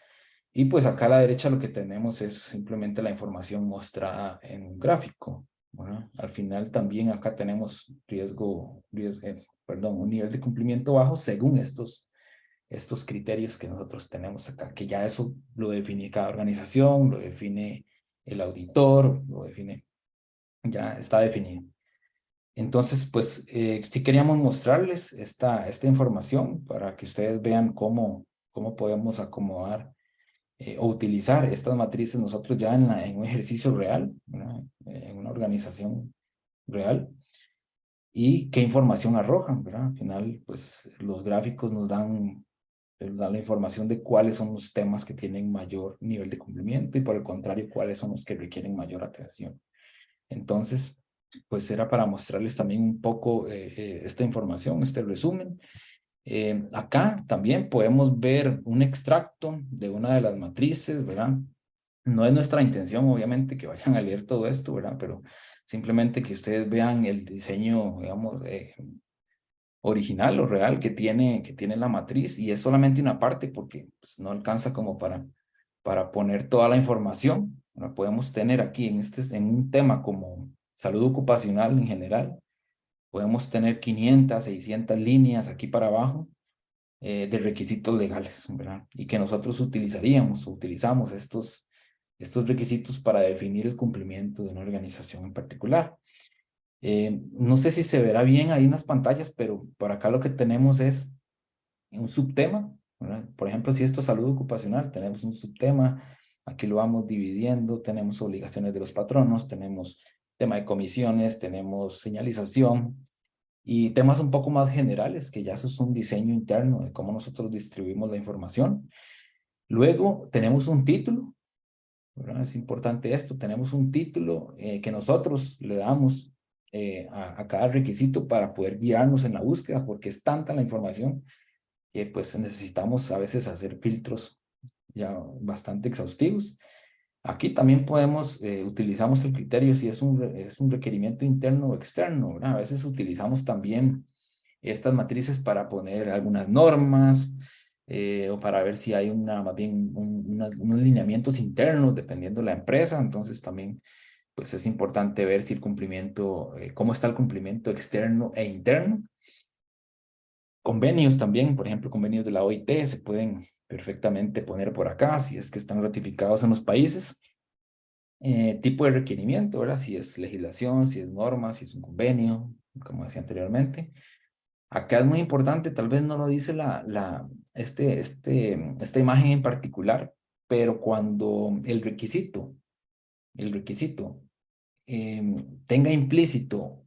Y pues acá a la derecha lo que tenemos es simplemente la información mostrada en un gráfico, ¿verdad? Al final también acá tenemos un nivel de cumplimiento bajo según estos criterios que nosotros tenemos acá, que ya eso lo define cada organización, lo define el auditor, lo define, ya está definido. Entonces, pues, sí queríamos mostrarles esta información para que ustedes vean cómo podemos acomodar o utilizar estas matrices nosotros ya en un ejercicio real, ¿verdad? En una organización real, y qué información arrojan, ¿verdad? Al final, pues, los gráficos nos dan la información de cuáles son los temas que tienen mayor nivel de cumplimiento y por el contrario, cuáles son los que requieren mayor atención. Entonces, pues era para mostrarles también un poco esta información, este resumen. Acá también podemos ver un extracto de una de las matrices, ¿verdad? No es nuestra intención, obviamente, que vayan a leer todo esto, ¿verdad? Pero simplemente que ustedes vean el diseño, digamos, original o real que tiene la matriz, y es solamente una parte porque pues, no alcanza como para poner toda la información. La podemos tener aquí en un tema como salud ocupacional en general, podemos tener 500, 600 líneas aquí para abajo de requisitos legales, ¿verdad? Y que nosotros utilizamos estos requisitos para definir el cumplimiento de una organización en particular. No sé si se verá bien ahí en las pantallas, pero por acá lo que tenemos es un subtema, ¿verdad? Por ejemplo, si esto es salud ocupacional, tenemos un subtema, aquí lo vamos dividiendo, tenemos obligaciones de los patronos, tenemos tema de comisiones, tenemos señalización y temas un poco más generales, que ya eso es un diseño interno de cómo nosotros distribuimos la información. Luego tenemos un título, ¿verdad? Es importante esto, tenemos un título que nosotros le damos a cada requisito para poder guiarnos en la búsqueda, porque es tanta la información que pues necesitamos a veces hacer filtros ya bastante exhaustivos. Aquí también utilizamos el criterio si es un requerimiento interno o externo, ¿verdad? A veces utilizamos también estas matrices para poner algunas normas o para ver si hay más bien unos lineamientos internos dependiendo de la empresa. Entonces también pues es importante ver si el cumplimiento, cómo está el cumplimiento externo e interno. Convenios también, por ejemplo, convenios de la OIT se pueden perfectamente poner por acá si es que están ratificados en los países. Tipo de requerimiento, ¿verdad? Si es legislación, si es norma, si es un convenio, como decía anteriormente. Acá es muy importante, tal vez no lo dice esta imagen en particular, pero cuando el requisito tenga implícito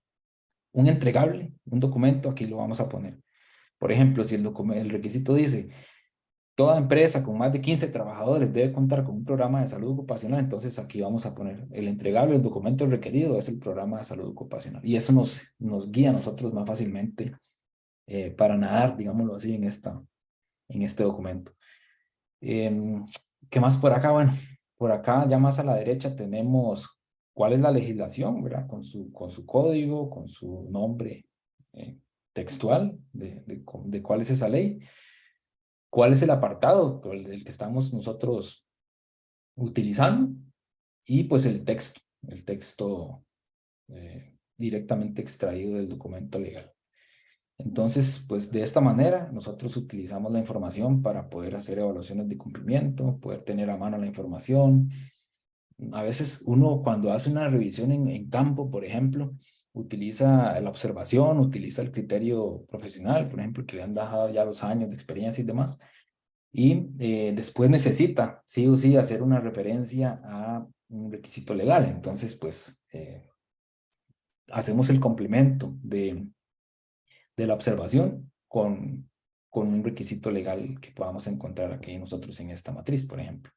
un entregable, un documento, aquí lo vamos a poner. Por ejemplo, si el requisito dice, toda empresa con más de 15 trabajadores debe contar con un programa de salud ocupacional, entonces aquí vamos a poner el entregable, el documento requerido es el programa de salud ocupacional. Y eso nos guía a nosotros más fácilmente para nadar, digámoslo así, en este documento. ¿Qué más por acá? Bueno, por acá ya más a la derecha tenemos cuál es la legislación, ¿verdad? Con su código, con su nombre textual de cuál es esa ley, cuál es el apartado del que estamos nosotros utilizando y pues el texto directamente extraído del documento legal. Entonces, pues de esta manera nosotros utilizamos la información para poder hacer evaluaciones de cumplimiento, poder tener a mano la información. A veces uno cuando hace una revisión en campo, por ejemplo, utiliza la observación, utiliza el criterio profesional, por ejemplo, que le han dado ya los años de experiencia y demás. Y después necesita, sí o sí, hacer una referencia a un requisito legal. Entonces, pues, hacemos el complemento de la observación con un requisito legal que podamos encontrar aquí nosotros en esta matriz, por ejemplo.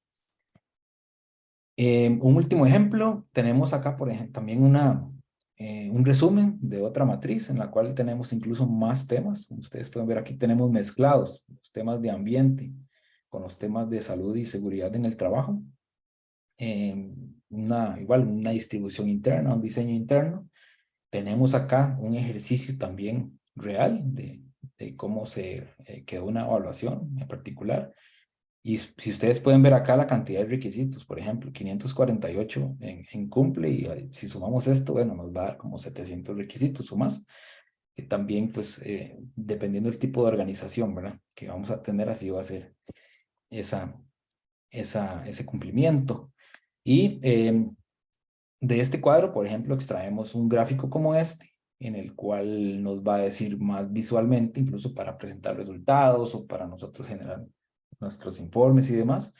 Un último ejemplo, tenemos acá, por ejemplo, también un resumen de otra matriz en la cual tenemos incluso más temas. Como ustedes pueden ver, aquí tenemos mezclados los temas de ambiente con los temas de salud y seguridad en el trabajo. Igual una distribución interna, un diseño interno. Tenemos acá un ejercicio también real de cómo se quedó una evaluación en particular. Y si ustedes pueden ver acá la cantidad de requisitos, por ejemplo, 548 en cumple, y si sumamos esto, bueno, nos va a dar como 700 requisitos o más, que también, pues, dependiendo del tipo de organización, ¿verdad?, que vamos a tener, así va a ser ese cumplimiento. Y de este cuadro, por ejemplo, extraemos un gráfico como este, en el cual nos va a decir más visualmente, incluso para presentar resultados o para nosotros generar nuestros informes y demás.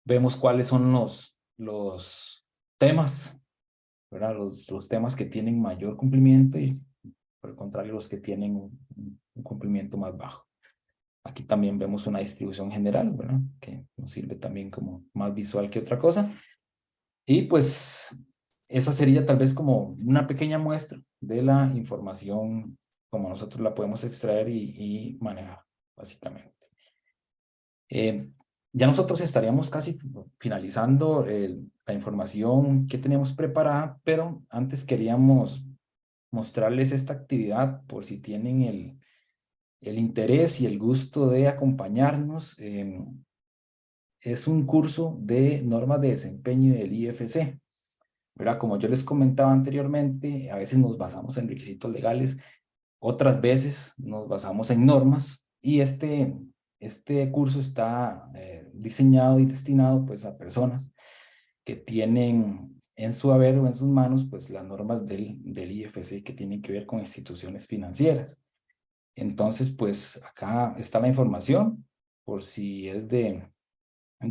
Vemos cuáles son los temas, ¿verdad? Los temas que tienen mayor cumplimiento y, por el contrario, los que tienen un cumplimiento más bajo. Aquí también vemos una distribución general, ¿verdad?, que nos sirve también como más visual que otra cosa. Y pues esa sería tal vez como una pequeña muestra de la información como nosotros la podemos extraer y manejar, básicamente. Ya nosotros estaríamos casi finalizando la información que teníamos preparada, pero antes queríamos mostrarles esta actividad por si tienen el interés y el gusto de acompañarnos. Es un curso de normas de desempeño del IFC, ¿verdad? Como yo les comentaba anteriormente, a veces nos basamos en requisitos legales, otras veces nos basamos en normas, y este curso está diseñado y destinado, pues, a personas que tienen en su haber o en sus manos, pues, las normas del IFC que tienen que ver con instituciones financieras. Entonces, pues, acá está la información, por si es de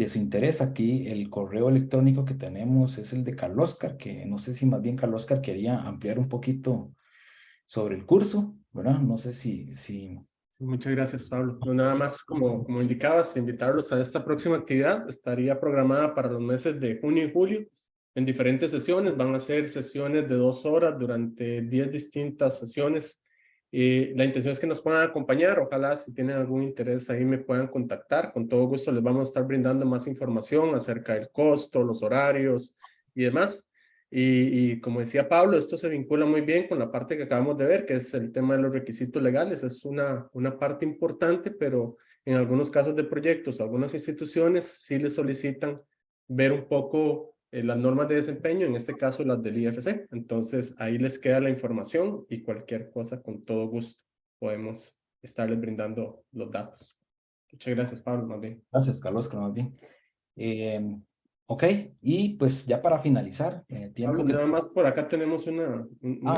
su interés. Aquí el correo electrónico que tenemos es el de Carloscar, que no sé si más bien Carloscar quería ampliar un poquito sobre el curso, ¿verdad? No sé si... Muchas gracias, Pablo. No, nada más, como indicabas, invitarlos a esta próxima actividad. Estaría programada para los meses de junio y julio en diferentes sesiones. Van a ser sesiones de 2 horas durante 10 distintas sesiones. La intención es que nos puedan acompañar. Ojalá, si tienen algún interés ahí, me puedan contactar. Con todo gusto les vamos a estar brindando más información acerca del costo, los horarios y demás. Y como decía Pablo, esto se vincula muy bien con la parte que acabamos de ver, que es el tema de los requisitos legales. Es una parte importante, pero en algunos casos de proyectos o algunas instituciones sí les solicitan ver un poco las normas de desempeño, en este caso las del IFC. Entonces ahí les queda la información y cualquier cosa, con todo gusto podemos estarles brindando los datos. Muchas gracias, Pablo, más bien. Gracias, Carlos, que más bien. Ok, y pues ya para finalizar, en el tiempo Pablo, que... nada más por acá tenemos una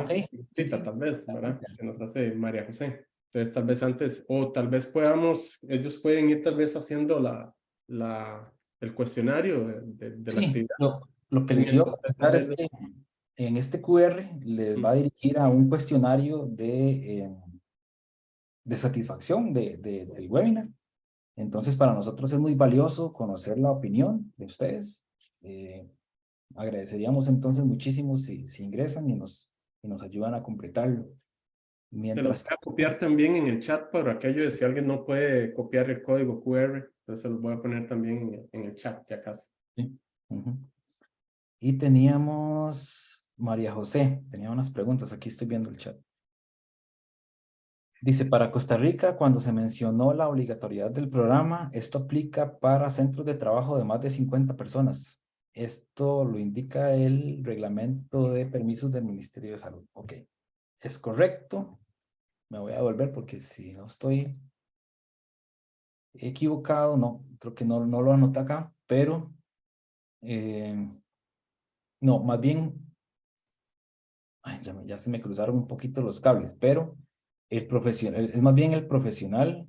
Ok, sí, cita, sí. tal vez, ¿verdad? Que nos hace María José. Entonces, tal vez antes, o tal vez ellos pueden ir tal vez haciendo el cuestionario de la Sí, actividad. lo que Y les iba a mientras comentar es ellos- que en este QR les va a dirigir a un cuestionario de satisfacción del webinar. Entonces, para nosotros es muy valioso conocer la opinión de ustedes. Agradeceríamos entonces muchísimo si ingresan y nos ayudan a completarlo. Se los Mientras voy a tanto, copiar también en el chat por aquello de si alguien no puede copiar el código QR, entonces se los voy a poner también en el chat, ya casi. sí. Ujú. Y teníamos María José, tenía unas preguntas, aquí estoy viendo el chat. Dice, para Costa Rica, cuando se mencionó la obligatoriedad del programa, esto aplica para centros de trabajo de más de 50 personas. Esto lo indica el reglamento de permisos del Ministerio de Salud. Ok, es correcto. Me voy a volver porque si no estoy equivocado, no, creo que no lo anoté acá, pero no, más bien, ay, ya se me cruzaron un poquito los cables, pero el profesional, es más bien el profesional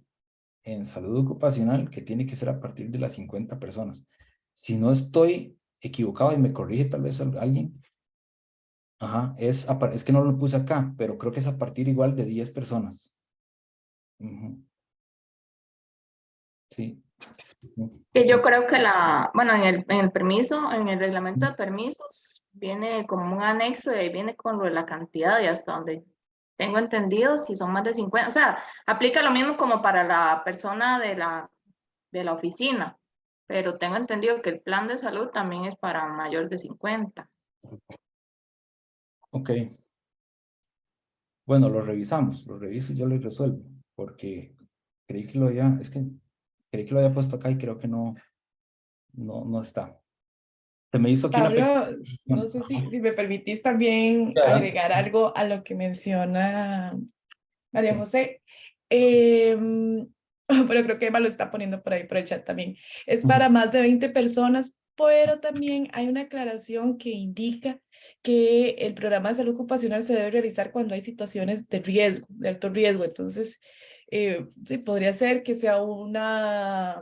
en salud ocupacional que tiene que ser a partir de las 50 personas. Si no estoy equivocado y me corrige tal vez alguien, ajá, es que no lo puse acá, pero creo que es a partir igual de 10 personas. Ujú. Sí. Que yo creo que bueno, en el permiso, en el reglamento de permisos, viene como un anexo y ahí viene con lo de la cantidad y hasta donde tengo entendido, si son más de 50, o sea, aplica lo mismo como para la persona de la oficina, pero tengo entendido que el plan de salud también es para mayor de 50. Ok. Bueno, lo reviso y yo lo resuelvo, porque creí que lo había, es que creí que lo había puesto acá y creo que no está. Se me hizo aquí una Pablo, no petición. sé Ajá. si me permitís también Sí, adelante. agregar algo a lo que menciona María Sí. José. Pero creo que Emma lo está poniendo por ahí por el chat también. Es Ujú. para más de 20 personas, pero también hay una aclaración que indica que el programa de salud ocupacional se debe realizar cuando hay situaciones de riesgo, de alto riesgo. Entonces, sí, podría ser que sea una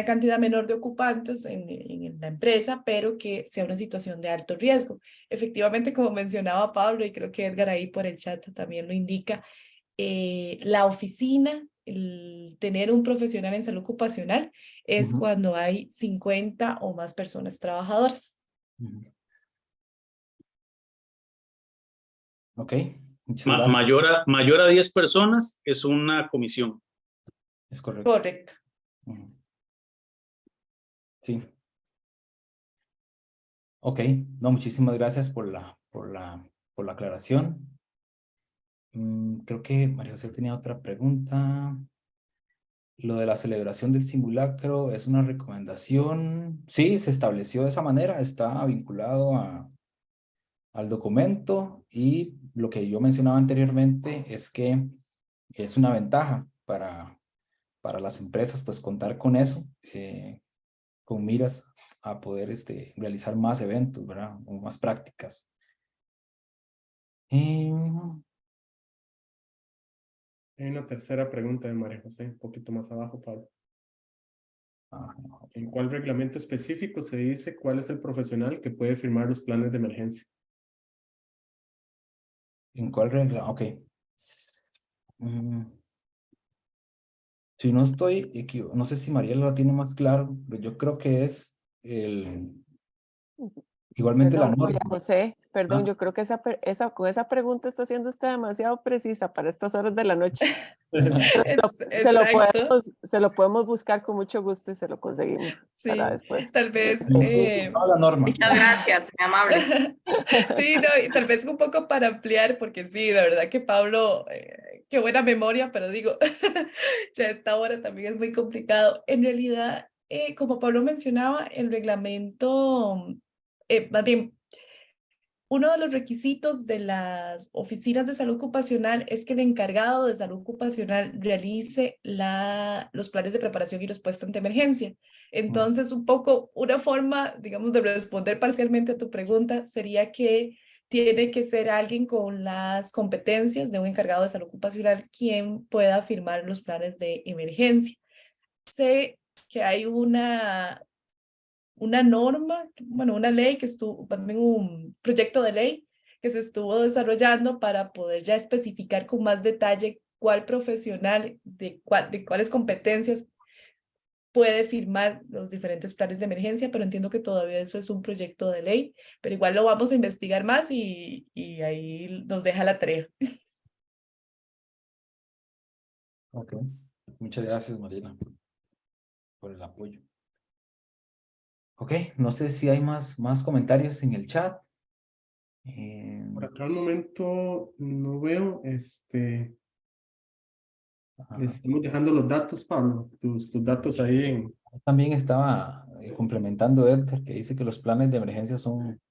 cantidad menor de ocupantes en la empresa, pero que sea una situación de alto riesgo. Efectivamente, como mencionaba Pablo, y creo que Edgar ahí por el chat también lo indica, la oficina, el tener un profesional en salud ocupacional es Ujú. cuando hay 50 o más personas trabajadoras. Ujú. Ok, muchas gracias. Mayor a 10 personas es una comisión. Es correcto. Correcto. Ujú. Sí. Ok, no, muchísimas gracias por la aclaración. Creo que María José tenía otra pregunta. Lo de la celebración del simulacro es una recomendación. Sí, se estableció de esa manera, está vinculado al documento y lo que yo mencionaba anteriormente es que es una ventaja para las empresas pues contar con eso, con miras a poder realizar más eventos, ¿verdad? O más prácticas. Hay una tercera pregunta de María José, un poquito más abajo, Pablo. ¿En cuál reglamento específico se dice cuál es el profesional que puede firmar los planes de emergencia? ¿En cuál regla? Ok. Mm, Si no estoy equivocado, no sé si Mariela lo tiene más claro, pero yo creo que es igualmente la Perdón, María norma. José, perdón, ¿Ah? yo creo que con esa pregunta está siendo usted demasiado precisa para estas horas de la noche. Exacto. Se lo podemos buscar con mucho gusto y se lo conseguimos para Sí, después. tal vez. La norma. Muchas gracias, muy amables. Sí, no, y tal vez un poco para ampliar, porque sí, de verdad que Pablo, qué buena memoria, pero digo, ya a esta hora también es muy complicado. En realidad, como Pablo mencionaba, el reglamento, más bien, uno de los requisitos de las oficinas de salud ocupacional es que el encargado de salud ocupacional realice los planes de preparación y respuesta ante emergencia. Entonces, un poco una forma, digamos, de responder parcialmente a tu pregunta sería que tiene que ser alguien con las competencias de un encargado de salud ocupacional quien pueda firmar los planes de emergencia. Sé que hay una norma, bueno, una ley que estuvo, también un proyecto de ley que se estuvo desarrollando para poder ya especificar con más detalle cuál profesional de cuáles competencias puede firmar los diferentes planes de emergencia, pero entiendo que todavía eso es un proyecto de ley, pero igual lo vamos a investigar más y ahí nos deja la tarea. Ok. Muchas gracias, Mariela, por el apoyo. Ok, no sé si hay más comentarios en el chat. Por acá al momento no veo, les estamos dejando los datos, Pablo, tus datos ahí en... También estaba complementando Edgar, que dice que los planes de emergencia son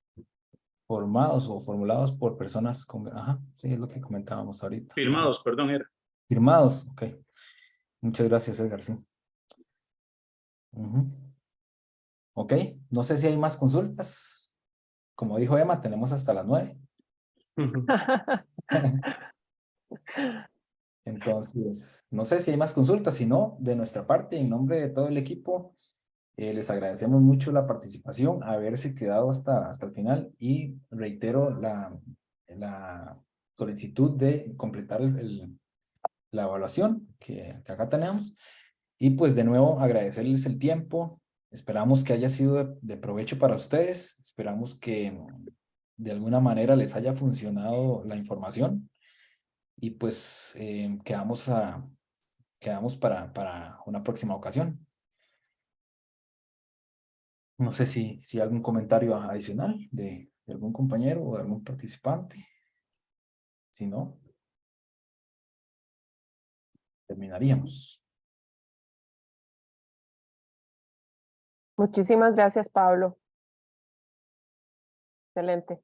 formados o formulados por personas con... Ajá, sí, es lo que comentábamos ahorita. Firmados, perdón, era. Firmados, ok. Muchas gracias, Edgar, sí. Ujú. Ok, no sé si hay más consultas. Como dijo Emma, tenemos hasta las 9. Entonces, no sé si hay más consultas, si no, de nuestra parte, en nombre de todo el equipo, les agradecemos mucho la participación, haberse quedado hasta el final y reitero la solicitud de completar la evaluación que acá tenemos. Y pues de nuevo agradecerles el tiempo. Esperamos que haya sido de provecho para ustedes. Esperamos que de alguna manera les haya funcionado la información. Y pues quedamos para una próxima ocasión. No sé si hay algún comentario adicional de algún compañero o de algún participante. Si no, terminaríamos. Muchísimas gracias, Pablo. Excelente.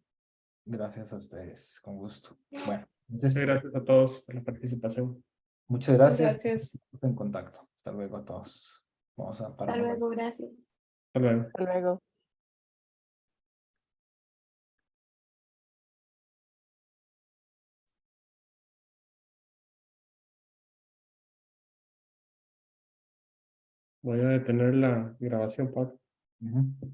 Gracias a ustedes, con gusto. Bueno, Muchas entonces, gracias a todos por la participación. muchas gracias. Gracias. En contacto. Hasta luego a todos. Vamos a parar. Hasta luego, gracias. Hasta luego. Hasta luego. Voy a detener la grabación, Pablo. Ujú.